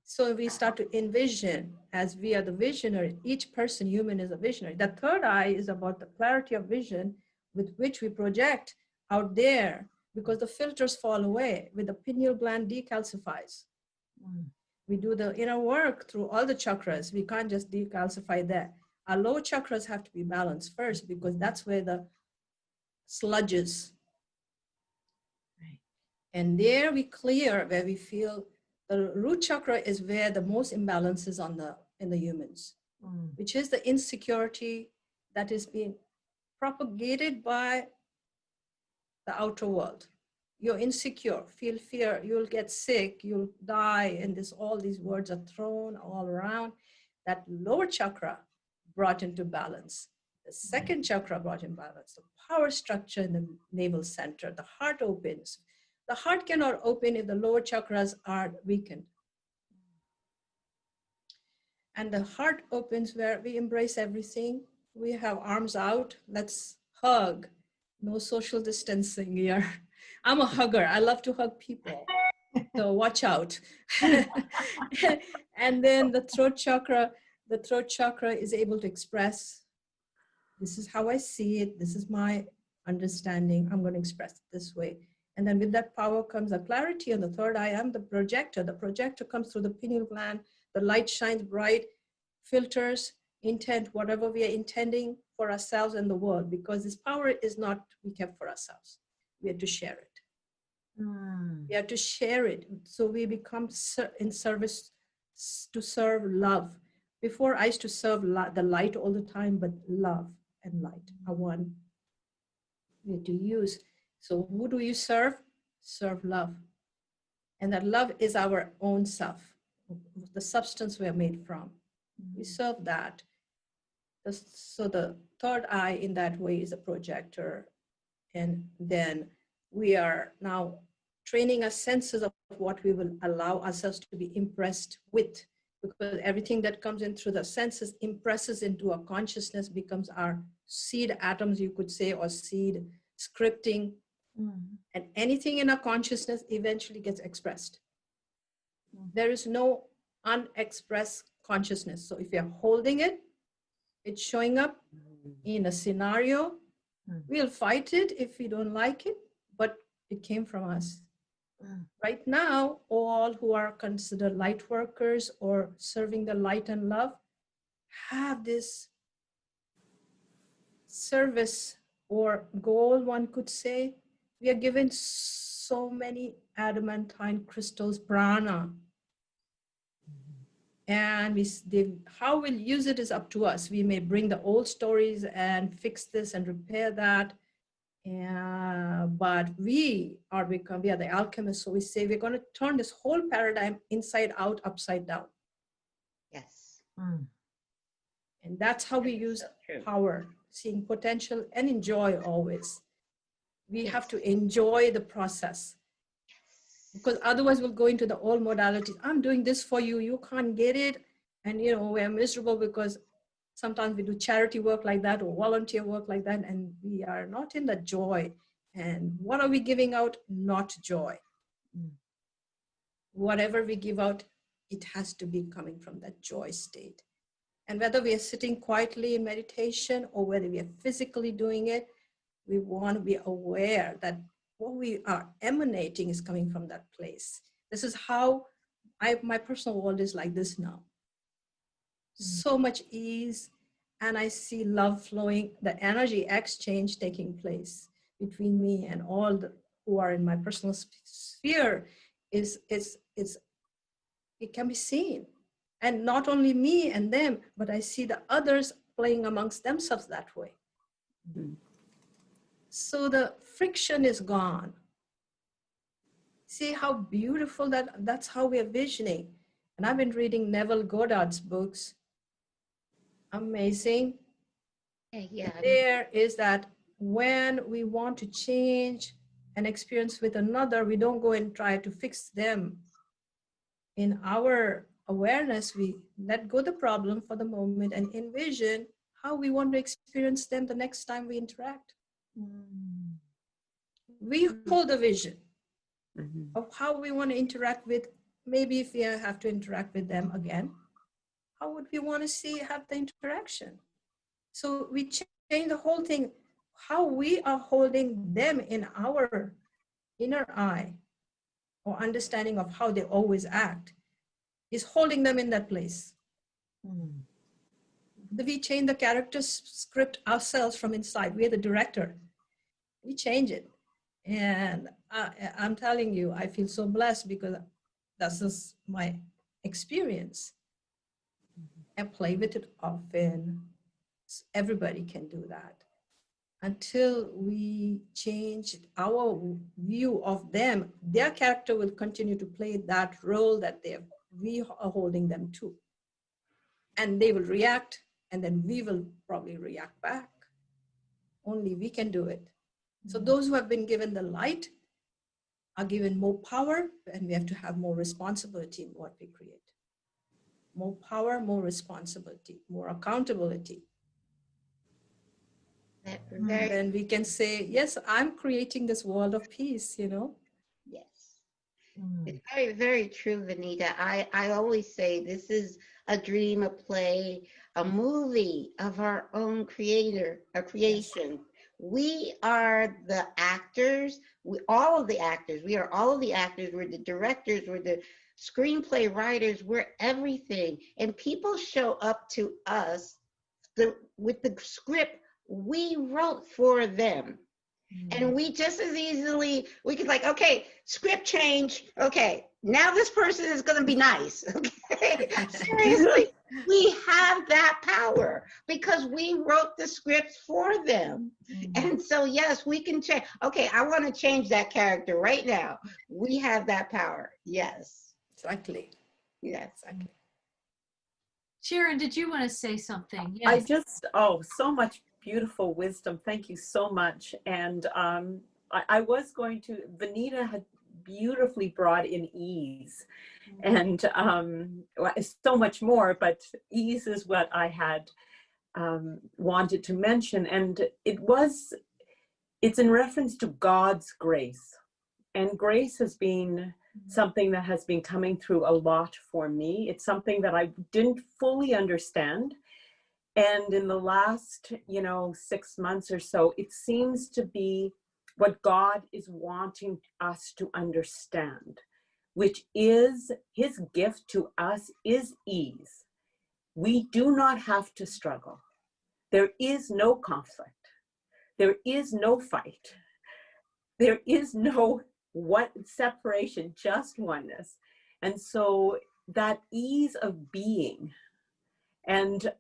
So we start to envision, as we are the visionary, each person, human, is a visionary. The third eye is about the clarity of vision with which we project out there, because the filters fall away with the pineal gland decalcifies. We do the inner work through all the chakras. We can't just decalcify that. Our lower chakras have to be balanced first, because that's where the sludge is. And there we clear where we feel the root chakra is where the most imbalance is in the humans, which is the insecurity that is being propagated by the outer world. You're insecure, feel fear, you'll get sick, you'll die, and all these words are thrown all around. That lower chakra brought into balance. The second chakra brought in balance, the power structure in the navel center, the heart opens. The heart cannot open if the lower chakras are weakened. And the heart opens where we embrace everything. We have arms out, let's hug. No social distancing here. I'm a hugger. I love to hug people. So watch out. And then the throat chakra is able to express, this is how I see it. This is my understanding. I'm going to express it this way. And then with that power comes a clarity on the third eye. I'm the projector. The projector comes through the pineal gland. The light shines bright, filters, intent, whatever we are intending for ourselves and the world, because this power is not to be kept for ourselves. we have to share it. Mm. We have to share it. So we become in service to serve love. Before, I used to serve the light all the time, but love and light are one. We have to use. So who do you serve? Serve love. And that love is our own self, the substance we are made from. We serve that. So the third eye in that way is a projector. And then we are now training our senses of what we will allow ourselves to be impressed with, because everything that comes in through the senses impresses into our consciousness, becomes our seed atoms, you could say, or seed scripting. And anything in our consciousness eventually gets expressed. There is no unexpressed consciousness. So if you're holding it, it's showing up in a scenario. We'll fight it if we don't like it, but it came from us. Right now, all who are considered light workers or serving the light and love have this service or goal, one could say. We are given so many adamantine crystals, prana. And how we'll use it is up to us. We may bring the old stories and fix this and repair that. But we are the alchemists. So we say we're going to turn this whole paradigm inside out, upside down. Yes. And that's how we use power, seeing potential and enjoy always. We have to enjoy the process. Because otherwise we'll go into the old modalities. I'm doing this for you. You can't get it. And, we're miserable because sometimes we do charity work like that or volunteer work like that. And we are not in the joy. And what are we giving out? Not joy. Whatever we give out, it has to be coming from that joy state. And whether we are sitting quietly in meditation or whether we are physically doing it, we want to be aware that what we are emanating is coming from that place. This is how my personal world is like this now. So much ease, and I see love flowing, the energy exchange taking place between me and all who are in my personal sphere. It can be seen. And not only me and them, but I see the others playing amongst themselves that way. So the friction is gone. See how beautiful that's how we are visioning. And I've been reading Neville Goddard's books. Amazing. Yeah. There is that when we want to change an experience with another, we don't go and try to fix them. In our awareness, we let go the problem for the moment and envision how we want to experience them the next time we interact. We hold a vision of how we want to interact with, maybe if we have to interact with them again, how would we want to have the interaction? So we change the whole thing, how we are holding them in our inner eye or understanding of how they always act is holding them in that place. We change the character script ourselves from inside. We are the director. We change it. And I'm telling you, I feel so blessed because that's just my experience. I play with it often. Everybody can do that. Until we change our view of them, their character will continue to play that role that we are holding them to. And they will react, and then we will probably react back. Only we can do it. So those who have been given the light are given more power, and we have to have more responsibility in what we create. More power, more responsibility, more accountability. Then we can say, yes, I'm creating this world of peace, Yes. It's very, very true, Vanita. I always say this is a dream, a play, a movie of our own creation. Yes. We are the actors. We are all of the actors. We're the directors. We're the screenplay writers. We're everything. And people show up to us with the script we wrote for them. And we just as easily, we could like, okay, script change. Okay, now this person is going to be nice. Okay, seriously, we have that power because we wrote the scripts for them. And so, yes, we can change. Okay, I want to change that character right now. We have that power. Yes. Exactly. Yes. Exactly. Sharon, did you want to say something? Yes. I just, so much beautiful wisdom. Thank you so much. And I was going to, Vanita had beautifully brought in ease and so much more, but ease is what I had wanted to mention. And it's in reference to God's grace. And grace has been something that has been coming through a lot for me. It's something that I didn't fully understand. And in the last, 6 months or so, it seems to be what God is wanting us to understand, which is his gift to us is ease. We do not have to struggle. There is no conflict. There is no fight. There is no separation, just oneness. And so that ease of being and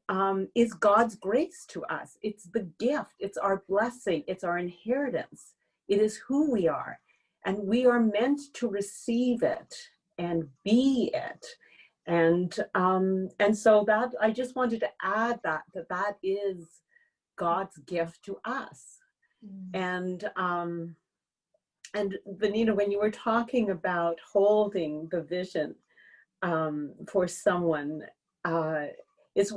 is God's grace to us. It's the gift, it's our blessing, it's our inheritance. It is who we are. And we are meant to receive it and be it. And so that I just wanted to add that is God's gift to us. And Vanita, when you were talking about holding the vision for someone, it's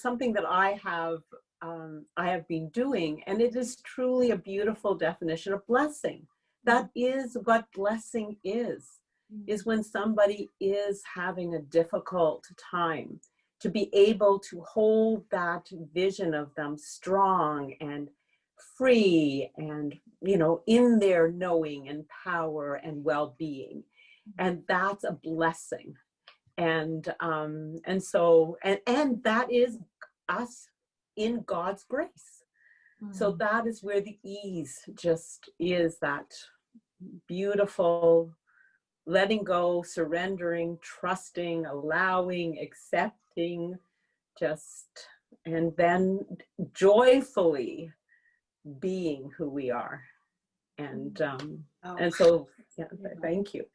something that I have been doing, and it is truly a beautiful definition of blessing. That is what blessing is when somebody is having a difficult time, to be able to hold that vision of them strong and free and, in their knowing and power and well-being. And that's a blessing. And so that is us in God's grace. So that is where the ease just is, that beautiful letting go, surrendering, trusting, allowing, accepting, and then joyfully being who we are. And so, yeah, thank you.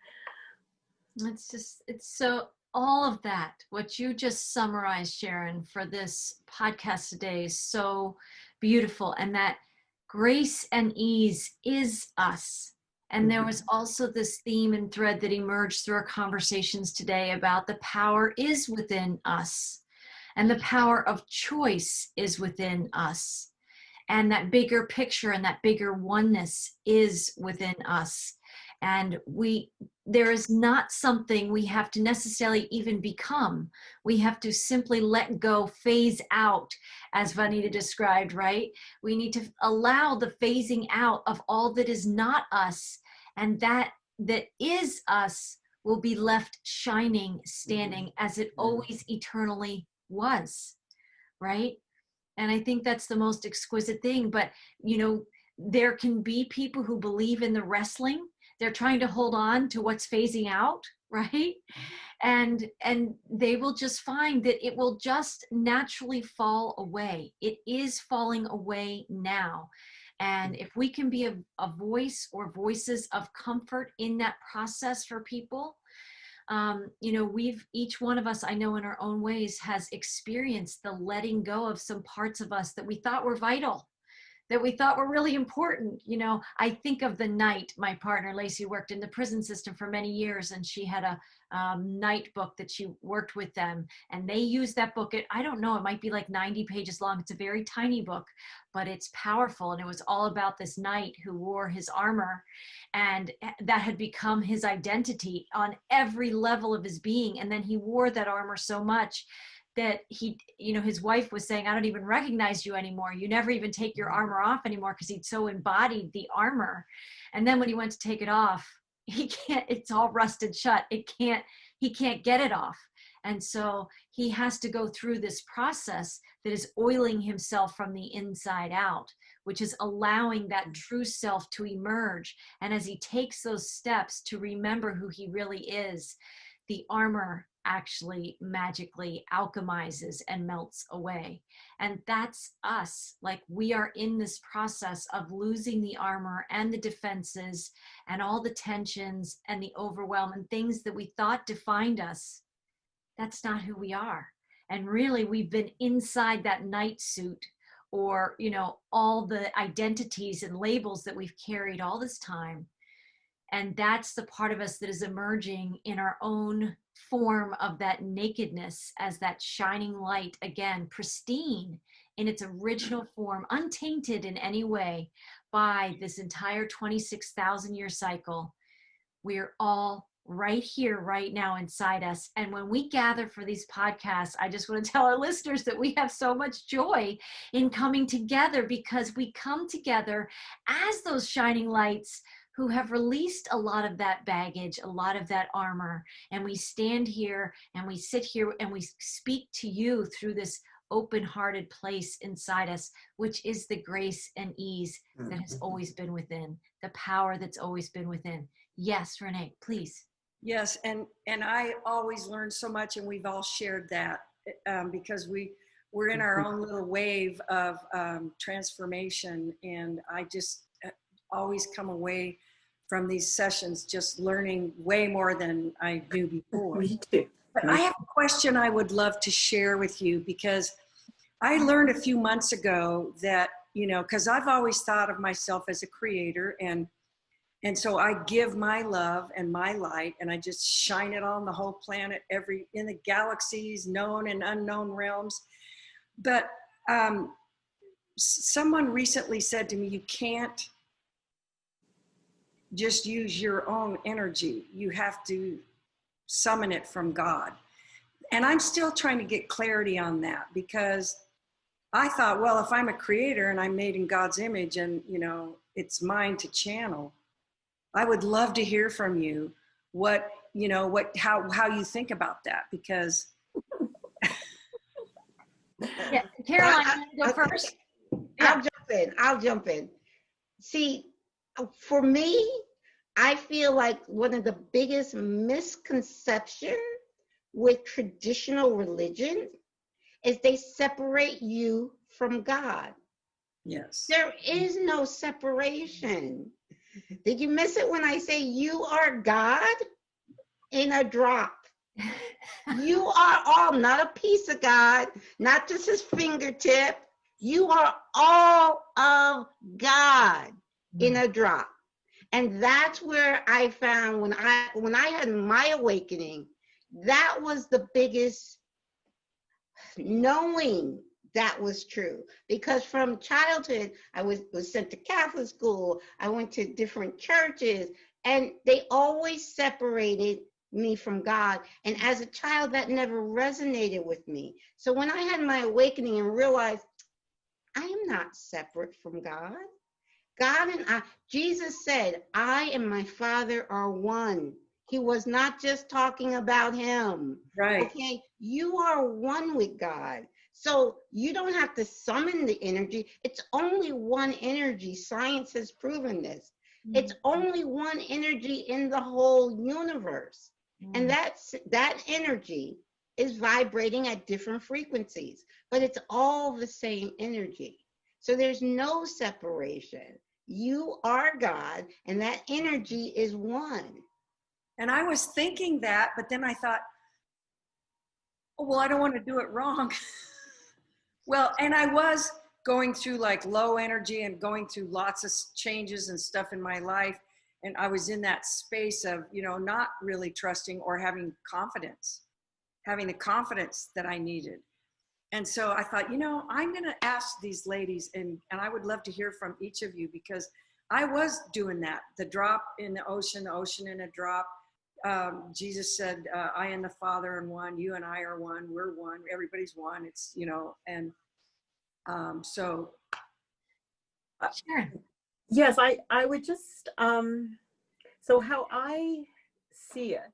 It's so, all of that, what you just summarized, Sharon, for this podcast today is so beautiful. And that grace and ease is us. And there was also this theme and thread that emerged through our conversations today about the power is within us. And the power of choice is within us. And that bigger picture and that bigger oneness is within us. And there is not something we have to necessarily even become. We have to simply let go, phase out, as Vanita described, right? We need to allow the phasing out of all that is not us, and that is us will be left shining, standing as it always eternally was, right? And I think that's the most exquisite thing. But, there can be people who believe in the wrestling. They're trying to hold on to what's phasing out, right? And they will just find that it will just naturally fall away. It is falling away now. And if we can be a voice or voices of comfort in that process for people, each one of us, I know in our own ways, has experienced the letting go of some parts of us that we thought were vital, that we thought were really important. I think of the night, my partner Lacey worked in the prison system for many years, and she had a night book that she worked with them, and they used that book. I don't know, it might be like 90 pages long. It's a very tiny book, but it's powerful. And it was all about this knight who wore his armor, and that had become his identity on every level of his being. And then he wore that armor so much that his wife was saying, I don't even recognize you anymore. You never even take your armor off anymore, because he'd so embodied the armor. And then when he went to take it off, he can't, it's all rusted shut. He can't get it off. And so he has to go through this process that is oiling himself from the inside out, which is allowing that true self to emerge. And as he takes those steps to remember who he really is, the armor actually magically alchemizes and melts away. And that's us. Like, we are in this process of losing the armor and the defenses and all the tensions and the overwhelm and things that we thought defined us. That's not who we are. And really, we've been inside that night suit, or, you know, all the identities and labels that we've carried all this time. And that's the part of us that is emerging in our own form of that nakedness as that shining light, again, pristine in its original form, untainted in any way by this entire 26,000 year cycle. We're all right here, right now inside us. And when we gather for these podcasts, I just want to tell our listeners that we have so much joy in coming together, because we come together as those shining lights who have released a lot of that baggage, a lot of that armor. And we stand here and we sit here and we speak to you through this open-hearted place inside us, which is the grace and ease that has always been within, the power that's always been within. Yes, Renee, please. Yes, and I always learn so much, and we've all shared that because we're in our own little wave of transformation, and I just always come away from these sessions just learning way more than I knew before. Me too. But I have a question I would love to share with you, because I learned a few months ago that, you know, because I've always thought of myself as a creator, and so I give my love and my light, and I just shine it on the whole planet, in the galaxies, known and unknown realms. But someone recently said to me, you can't just use your own energy. You have to summon it from God. And I'm still trying to get clarity on that, because I thought, well, if I'm a creator and I'm made in God's image and, you know, it's mine to channel, I would love to hear from you how you think about that, because. Yeah, Caroline, go first. Yeah. I'll jump in. See, for me, I feel like one of the biggest misconceptions with traditional religion is they separate you from God. Yes. There is no separation. Did you miss it when I say you are God in a drop? You are all, not a piece of God, not just his fingertip. You are all of God in a drop. And that's where I found when I had my awakening, that was the biggest knowing that was true. Because from childhood, I was sent to Catholic school. I went to different churches, and they always separated me from God. And as a child, that never resonated with me. So when I had my awakening and realized I am not separate from God. God and I, Jesus said, I and my Father are one. He was not just talking about him. Right. Okay, you are one with God. So you don't have to summon the energy. It's only one energy. Science has proven this. It's only one energy in the whole universe. And that energy is vibrating at different frequencies, but it's all the same energy. So there's no separation. You are God, and that energy is one. And I was thinking that, but then I thought, oh, well, I don't want to do it wrong. Well, and I was going through like low energy and going through lots of changes and stuff in my life. And I was in that space of, you know, not really trusting or having the confidence that I needed. And so I thought, you know, I'm going to ask these ladies, and I would love to hear from each of you, because I was doing that. The drop in the ocean in a drop. Jesus said, I and the Father are one, you and I are one, we're one, everybody's one. It's, you know, and so. Sure. Yes, I would just, so how I see it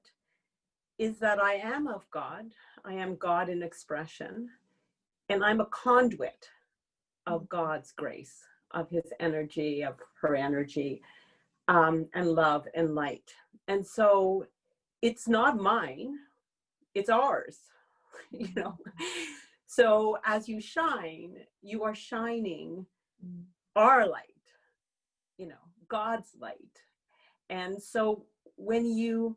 is that I am of God. I am God in expression, and I'm a conduit of God's grace, of his energy, of her energy, and love and light. And so it's not mine, it's ours, you know. So as you shine, you are shining our light, you know, God's light. And so when you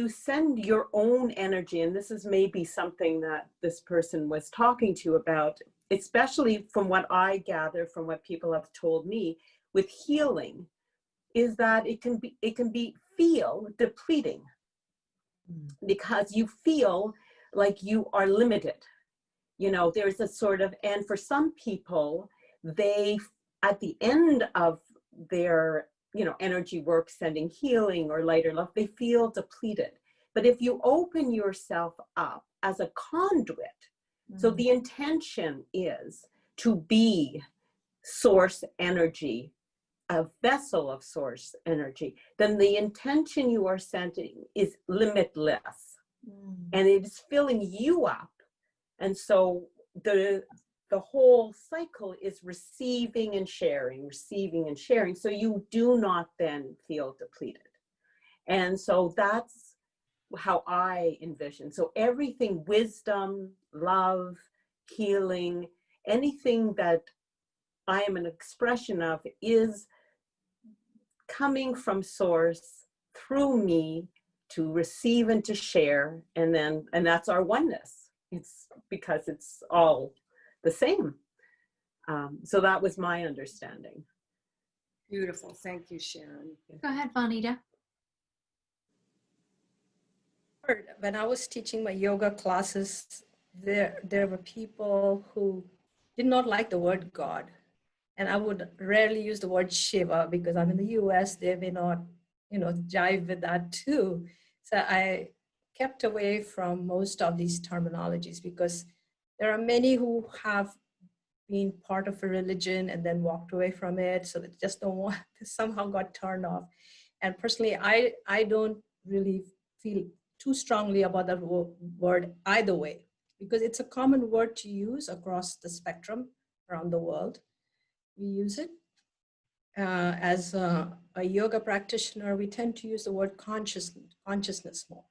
send your own energy, and this is maybe something that this person was talking to you about, especially from what I gather from what people have told me with healing, is that it can feel depleting, because you feel like you are limited. You know, there's a sort of, and for some people, they, at the end of their, you know, energy work, sending healing or light or love, they feel depleted. But if you open yourself up as a conduit, so the intention is to be source energy, a vessel of source energy, then the intention you are sending is limitless, and it is filling you up. And so the whole cycle is receiving and sharing, receiving and sharing. So you do not then feel depleted. And so that's how I envision. So everything, wisdom, love, healing, anything that I am an expression of is coming from source through me to receive and to share. And that's our oneness. It's because it's all the same. So that was my understanding. Beautiful. Thank you, Sharon. Go ahead, Vanita. When I was teaching my yoga classes, there were people who did not like the word God. And I would rarely use the word Shiva because I'm in the US, they may not, you know, jive with that too. So I kept away from most of these terminologies because there are many who have been part of a religion and then walked away from it. So they just don't want, somehow got turned off. And personally, I don't really feel too strongly about that word either way, because it's a common word to use across the spectrum around the world. We use it. As a yoga practitioner, we tend to use the word consciousness more.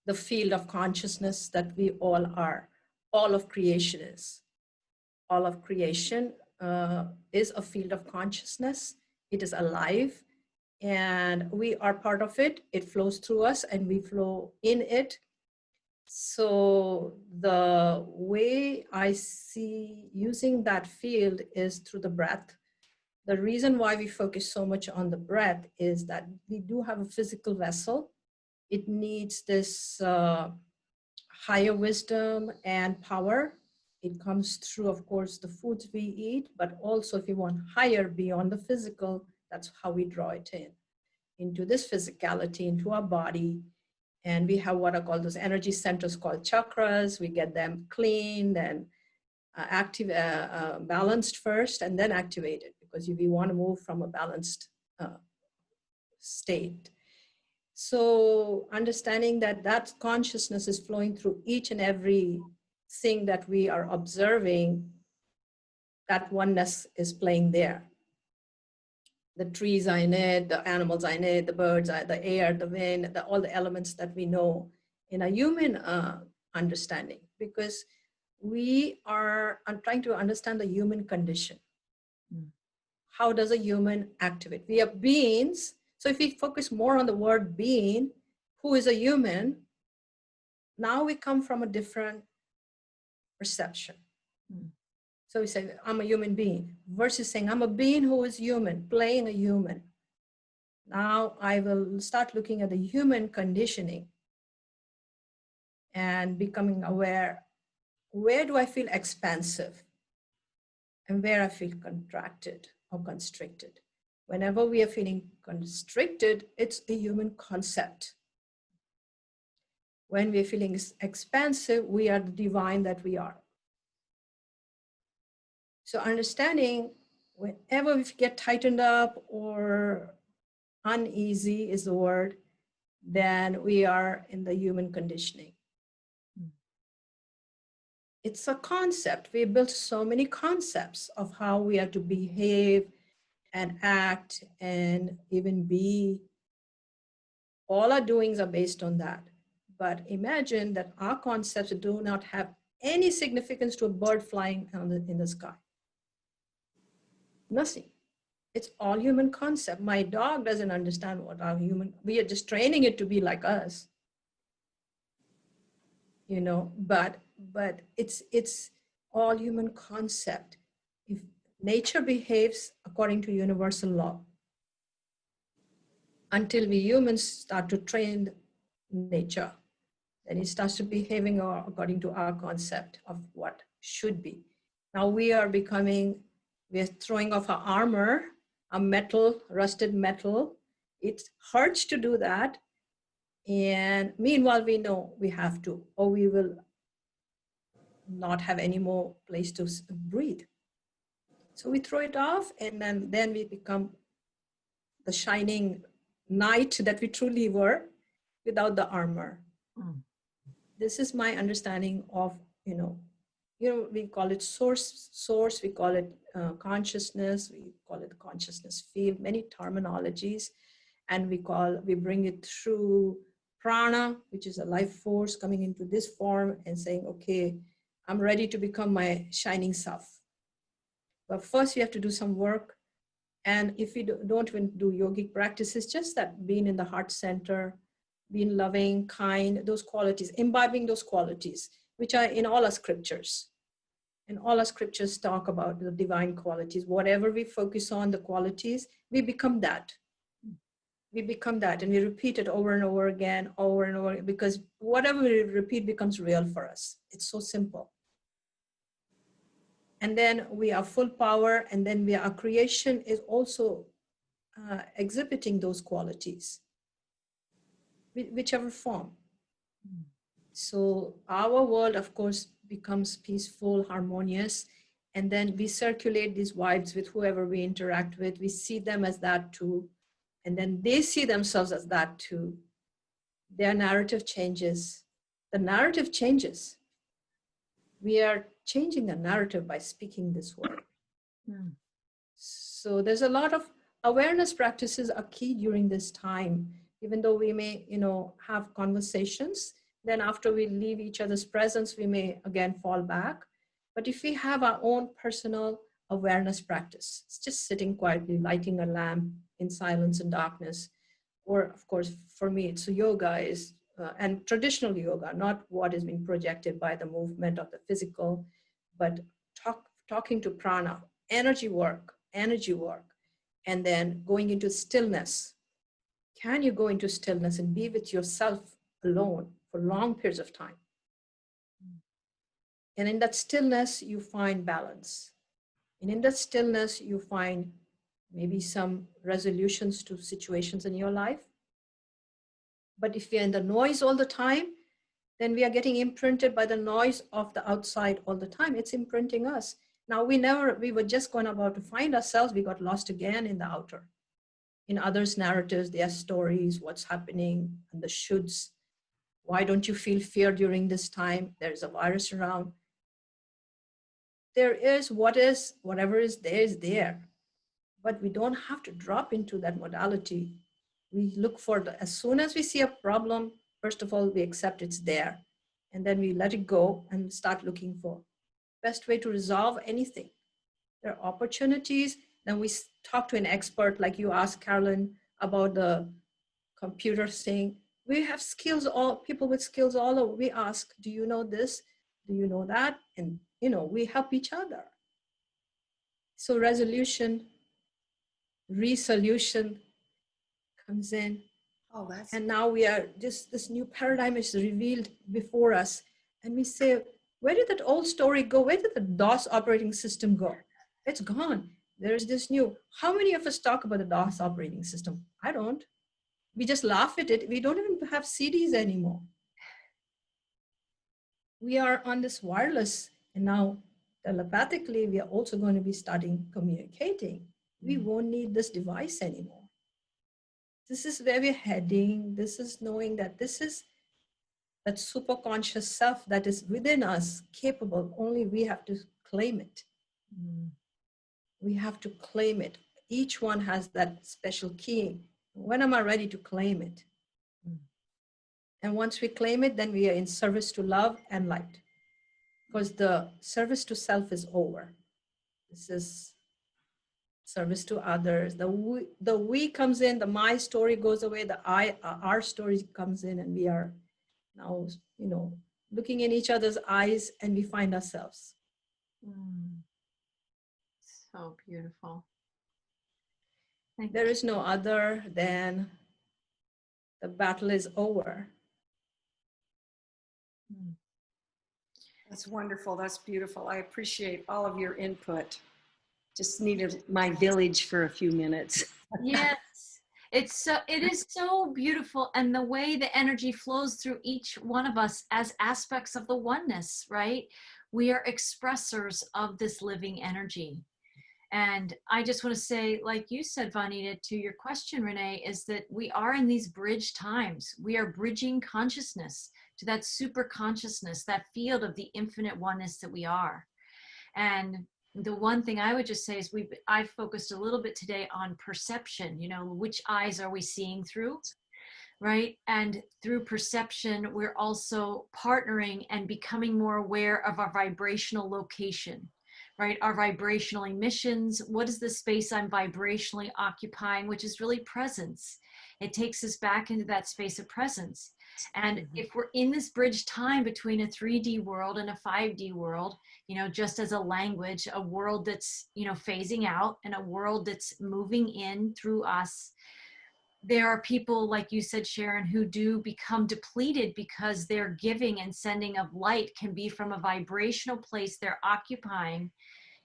The field of consciousness that we all are, all of creation is. All of creation is a field of consciousness. It is alive and we are part of it. It flows through us and we flow in it. So the way I see using that field is through the breath. The reason why we focus so much on the breath is that we do have a physical vessel. It needs this higher wisdom and power. It comes through, of course, the foods we eat, but also if you want higher beyond the physical, that's how we draw it into this physicality, into our body. And we have what are called those energy centers called chakras. We get them cleaned and balanced first and then activated, because we want to move from a balanced state. So understanding that consciousness is flowing through each and every thing that we are observing, that oneness is playing there. The trees are in it, the animals are in it, the birds are, the air, the wind, all the elements that we know in a human understanding, because we are trying to understand the human condition. How does a human activate? We are beings. So if we focus more on the word being, who is a human, now we come from a different perception. So we say, I'm a human being, versus saying, I'm a being who is human, playing a human. Now I will start looking at the human conditioning and becoming aware, where do I feel expansive and where I feel contracted or constricted. Whenever we are feeling constricted, it's a human concept. When we're feeling expansive, we are the divine that we are. So understanding, whenever we get tightened up or uneasy is the word, then we are in the human conditioning. It's a concept. We built so many concepts of how we are to behave and act and even be. All our doings are based on that. But imagine that our concepts do not have any significance to a bird flying in the sky. Nothing. It's all human concept. My dog doesn't understand what our human, we are just training it to be like us. You know, but it's all human concept. If nature behaves according to universal law, until we humans start to train nature, then it starts to behaving according to our concept of what should be. Now we're throwing off our armor, our metal, rusted metal. It hurts to do that. And meanwhile, we know we have to, or we will not have any more place to breathe. So we throw it off, and then we become the shining knight that we truly were without the armor. This is my understanding of, we call it source, we call it consciousness, we call it consciousness field, many terminologies, and we bring it through prana, which is a life force coming into this form and saying, okay, I'm ready to become my shining self. But first we have to do some work. And if we don't even do yogic practices, just that being in the heart center, being loving, kind, those qualities, imbibing those qualities, which are in all our scriptures. And all our scriptures talk about the divine qualities. Whatever we focus on, the qualities, we become that. We become that, and we repeat it over and over again, because whatever we repeat becomes real for us. It's so simple. And then we are full power, and then our creation is also exhibiting those qualities, whichever form. So our world, of course, becomes peaceful, harmonious, and then we circulate these vibes with whoever we interact with. We see them as that too, and then they see themselves as that too. Their narrative changes. The narrative changes. We are changing the narrative by speaking this word. So there's a lot of awareness practices are key during this time, even though we may, have conversations. Then after we leave each other's presence, we may again fall back. But if we have our own personal awareness practice, it's just sitting quietly, lighting a lamp in silence and darkness. Or of course, for me, it's yoga and traditional yoga, not what is being projected by the movement of the physical, but talking to prana, energy work, and then going into stillness. Can you go into stillness and be with yourself alone for long periods of time? And in that stillness, you find balance. And in that stillness, you find maybe some resolutions to situations in your life. But if we are in the noise all the time, then we are getting imprinted by the noise of the outside all the time. It's imprinting us. Now we were just going about to find ourselves. We got lost again in the outer. In others' narratives, their stories, what's happening, and the shoulds. Why don't you feel fear during this time? There's a virus around. There is whatever is there. But we don't have to drop into that modality. We look for as soon as we see a problem, first of all, we accept it's there. And then we let it go and start looking for best way to resolve anything. There are opportunities. Then we talk to an expert, like you asked Carolyn about the computer thing. We have skills, people with skills all over. We ask, do you know this? Do you know that? And, we help each other. So resolution, resolution comes in. And now we are just, this new paradigm is revealed before us. And we say, where did that old story go? Where did the DOS operating system go? It's gone. There's this new. How many of us talk about the DOS operating system? I don't. We just laugh at it. We don't even have CDs anymore. We are on this wireless, and now telepathically, we are also going to be starting communicating. We won't need this device anymore. This is where we're heading. This is knowing that this is that super conscious self that is within us, capable. Only we have to claim it. We have to claim it. Each one has that special key. When am I ready to claim it? And once we claim it, then we are in service to love and light. Because the service to self is over. This is service to others. The we comes in, the my story goes away, the our story comes in, and we are now, looking in each other's eyes, and we find ourselves. So beautiful. There is no other than the battle is over. That's wonderful. That's beautiful. I appreciate all of your input. Just needed my village for a few minutes. Yes, it is so beautiful, and the way the energy flows through each one of us as aspects of the oneness, right? We are expressors of this living energy. And I just want to say, like you said, Vanita, to your question, Renee, is that we are in these bridge times. We are bridging consciousness to that super consciousness, that field of the infinite oneness that we are. And the one thing I would just say is I focused a little bit today on perception, which eyes are we seeing through, right? And through perception, we're also partnering and becoming more aware of our vibrational location, right? Our vibrational emissions. What is the space I'm vibrationally occupying, which is really presence. It takes us back into that space of presence. And if we're in this bridge time between a 3D world and a 5D world, just as a language, a world that's, phasing out and a world that's moving in through us, there are people, like you said, Sharon, who do become depleted because their giving and sending of light can be from a vibrational place they're occupying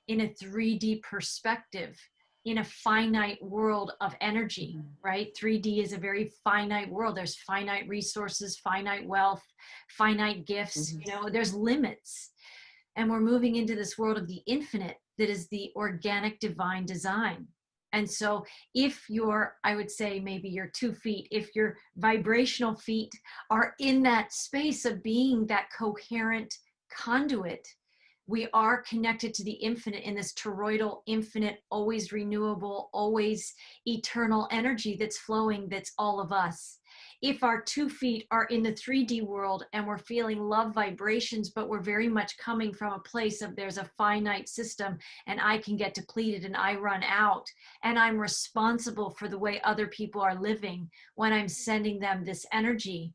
in a 3D perspective, in a finite world of energy, right? 3D is a very finite world. There's finite resources, finite wealth, finite gifts, there's limits. And we're moving into this world of the infinite that is the organic divine design. And so if I would say maybe your 2 feet, if your vibrational feet are in that space of being that coherent conduit, we are connected to the infinite in this toroidal, infinite, always renewable, always eternal energy that's flowing, that's all of us. If our 2 feet are in the 3D world and we're feeling love vibrations, but we're very much coming from a place of there's a finite system and I can get depleted and I run out and I'm responsible for the way other people are living when I'm sending them this energy,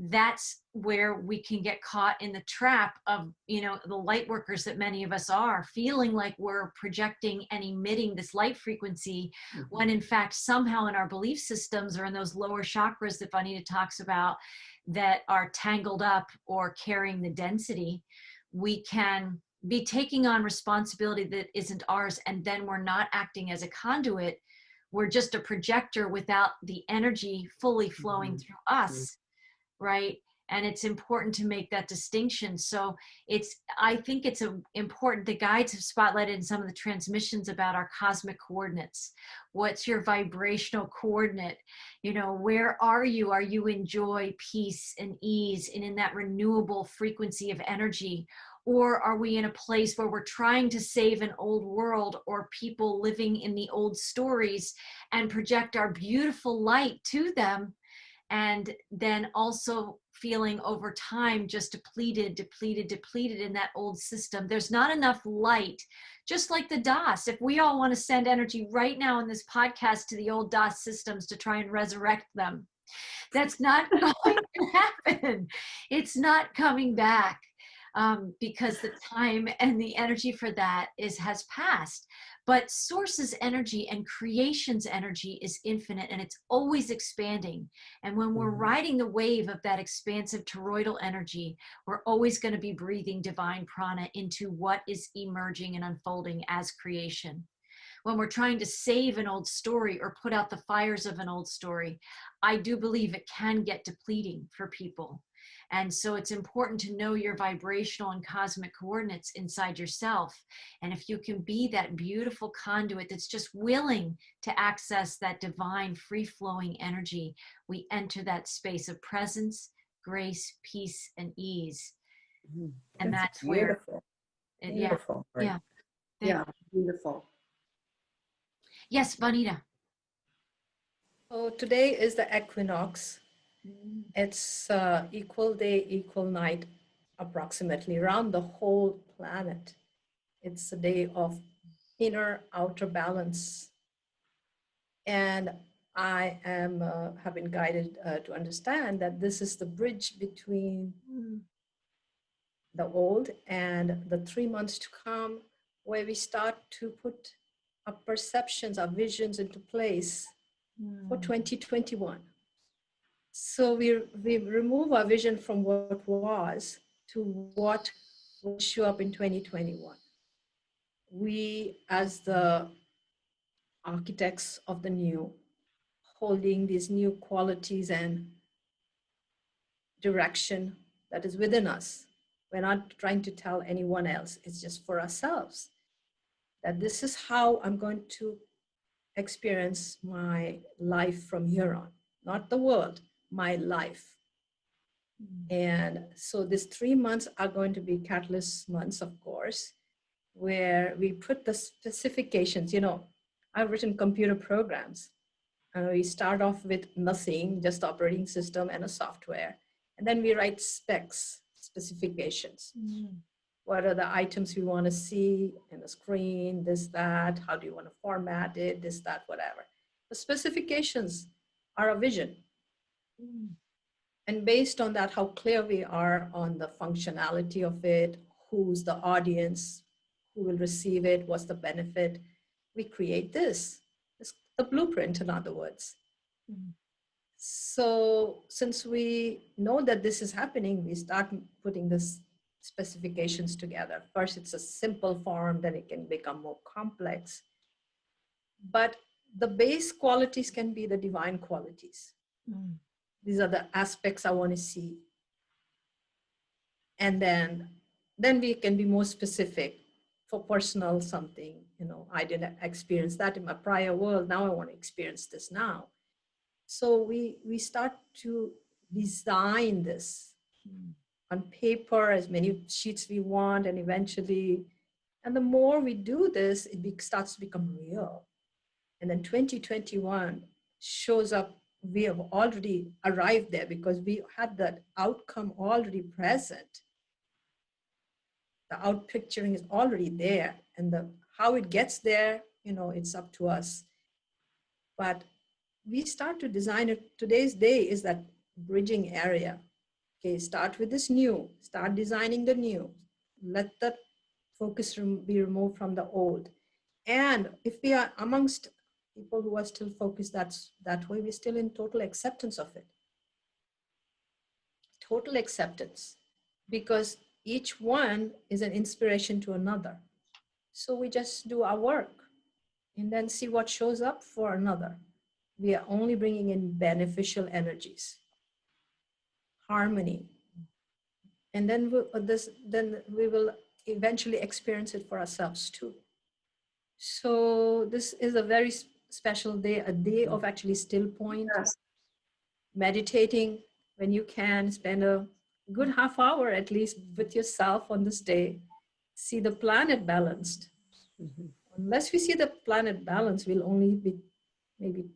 that's where we can get caught in the trap of, the light workers that many of us are, feeling like we're projecting and emitting this light frequency, when in fact, somehow in our belief systems or in those lower chakras that Vanita talks about that are tangled up or carrying the density, we can be taking on responsibility that isn't ours. And then we're not acting as a conduit. We're just a projector without the energy fully flowing through us. Right? And it's important to make that distinction. So I think it's important, the guides have spotlighted in some of the transmissions about our cosmic coordinates. What's your vibrational coordinate? Where are you? Are you in joy, peace, and ease, and in that renewable frequency of energy? Or are we in a place where we're trying to save an old world or people living in the old stories and project our beautiful light to them? And then also feeling over time just depleted in that old system. There's not enough light, just like the DOS. If we all want to send energy right now in this podcast to the old DOS systems to try and resurrect them, that's not going to happen. It's not coming back because the time and the energy for that has passed. But source's energy and creation's energy is infinite and it's always expanding. And when we're riding the wave of that expansive toroidal energy, we're always going to be breathing divine prana into what is emerging and unfolding as creation. When we're trying to save an old story or put out the fires of an old story, I do believe it can get depleting for people. And so it's important to know your vibrational and cosmic coordinates inside yourself. And if you can be that beautiful conduit that's just willing to access that divine, free-flowing energy, we enter that space of presence, grace, peace, and ease. And that's where, beautiful. yeah, Beautiful. yeah. Yeah, beautiful. Yes, Bonita. So today is the equinox. It's equal day, equal night, approximately around the whole planet. It's a day of inner outer balance. And I am have been guided to understand that this is the bridge between the old and the 3 months to come, where we start to put our perceptions, our visions into place for 2021. So we remove our vision from what was to what will show up in 2021. We, as the architects of the new, holding these new qualities and direction that is within us. We're not trying to tell anyone else. It's just for ourselves that this is how I'm going to experience my life from here on, not the world, my life. And so these 3 months are going to be catalyst months, of course, where we put the specifications. You know, I've written computer programs. We start off with nothing, just operating system and a software. And then we write specs, specifications. What are the items we want to see in the screen, this, that, how do you want to format it, this, that, whatever. The specifications are a vision. And based on that, how clear we are on the functionality of it, who's the audience, who will receive it, what's the benefit, we create this. It's the blueprint, in other words. So since we know that this is happening, we start putting this specifications together. First, it's a simple form, then it can become more complex. But the base qualities can be the divine qualities. These are the aspects I want to see. And then we can be more specific for personal something. You know, I didn't experience that in my prior world. Now I want to experience this now. So we start to design this on paper, as many sheets we want, and eventually, and the more we do this, it starts to become real. And then 2021 shows up. We have already arrived there because we had that outcome already present. The outpicturing is already there, and how it gets there, you know, it's up to us. But we start to design it. Today's day is that bridging area. Okay, start with this new, start designing the new. Let the focus be removed from the old. And if we are amongst people who are still focused that way, we're still in total acceptance of it. Total acceptance, because each one is an inspiration to another. So we just do our work and then see what shows up for another. We are only bringing in beneficial energies, harmony. And then we will eventually experience it for ourselves too. So this is a very special day, a day of actually still point, Yes. meditating when you can, spend a good half hour at least with yourself on this day. See the planet balanced. Unless we see the planet balanced, we'll only be maybe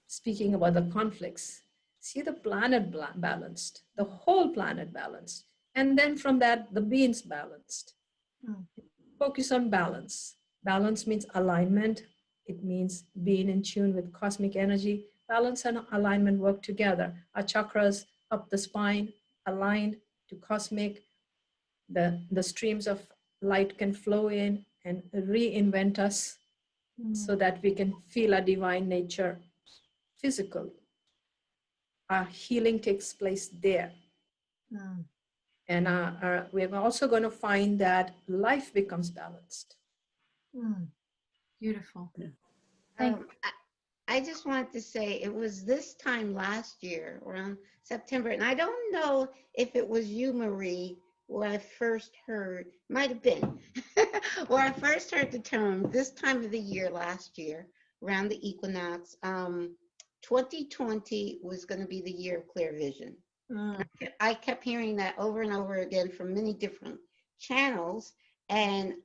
speaking about the conflicts. See the planet balanced, the whole planet balanced. And then from that, the beings balanced. Focus on balance. Balance means alignment. It means being in tune with cosmic energy. Balance and alignment work together. Our chakras up the spine, aligned to cosmic. The streams of light can flow in and reinvent us so that we can feel our divine nature physically. Our healing takes place there. And we're also going to find that life becomes balanced. Beautiful. I, I just wanted to say it was this time last year, around September, and I don't know if it was you, Marie, where I first heard, might have been, where I first heard the term this time of the year last year, around the equinox. 2020 was going to be the year of clear vision. I kept hearing that over and over again from many different channels, and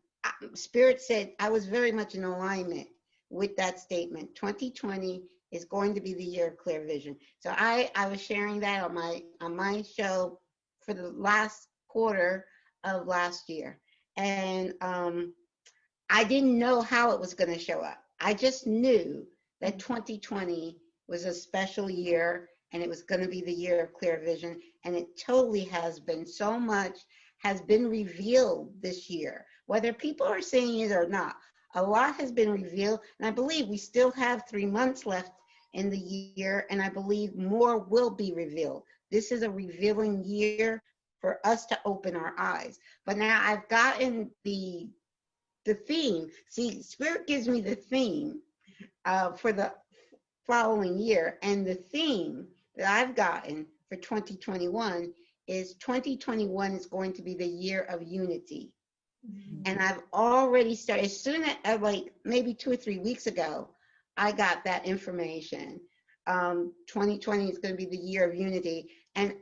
Spirit said I was very much in alignment with that statement. 2020 is going to be the year of clear vision. So I was sharing that on my show for the last quarter of last year, and I didn't know how it was going to show up. I just knew that 2020 was a special year, and it was going to be the year of clear vision, and it totally has been. So much has been revealed this year, whether people are saying it or not. A lot has been revealed, and I believe we still have 3 months left in the year, and I believe more will be revealed. This is a revealing year for us to open our eyes. But now I've gotten the theme. See, Spirit gives me the theme for the following year, and the theme that I've gotten for 2021 is 2021 is going to be the year of unity. And I've already started, as soon as like maybe 2 or 3 weeks ago, I got that information. 2020 is going to be the year of unity. And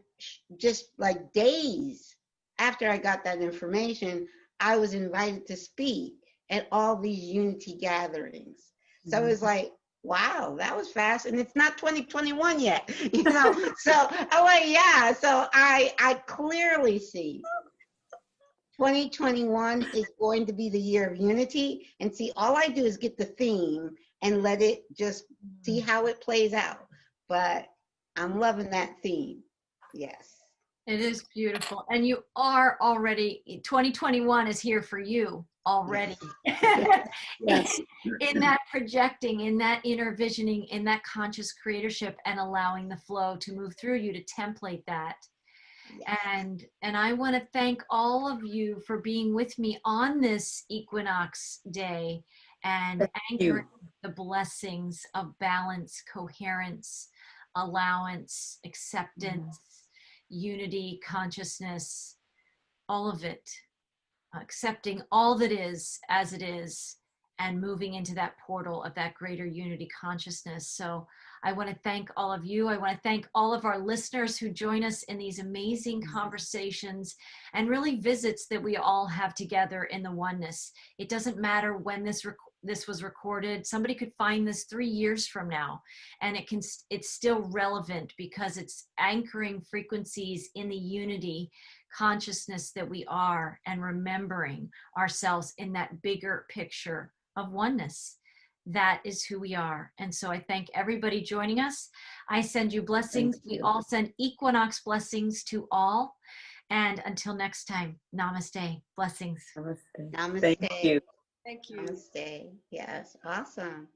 just like days after I got that information, I was invited to speak at all these unity gatherings. So it was like, wow, that was fast. And it's not 2021 yet, you know? So I'm like, yeah. So I clearly see 2021 is going to be the year of unity. And see, all I do is get the theme and let it just see how it plays out. But I'm loving that theme. Yes. It is beautiful. And you are already, 2021 is here for you already. Yes. In that projecting, in that inner visioning, in that conscious creatorship, and allowing the flow to move through you to template that. Yes. And I want to thank all of you for being with me on this equinox day and anchoring the blessings of balance, coherence, allowance, acceptance, unity, consciousness, all of it, accepting all that is as it is and moving into that portal of that greater unity consciousness. So I want to thank all of you. I want to thank all of our listeners who join us in these amazing conversations and really visits that we all have together in the oneness. It doesn't matter when this was recorded. Somebody could find this 3 years from now, and it's still relevant because it's anchoring frequencies in the unity consciousness that we are, and remembering ourselves in that bigger picture of oneness. That is who we are. And so I thank everybody joining us. I send you blessings. We all send equinox blessings to all. And until next time, namaste. Blessings. Namaste. Thank you. Thank you. Namaste. Yes. Awesome.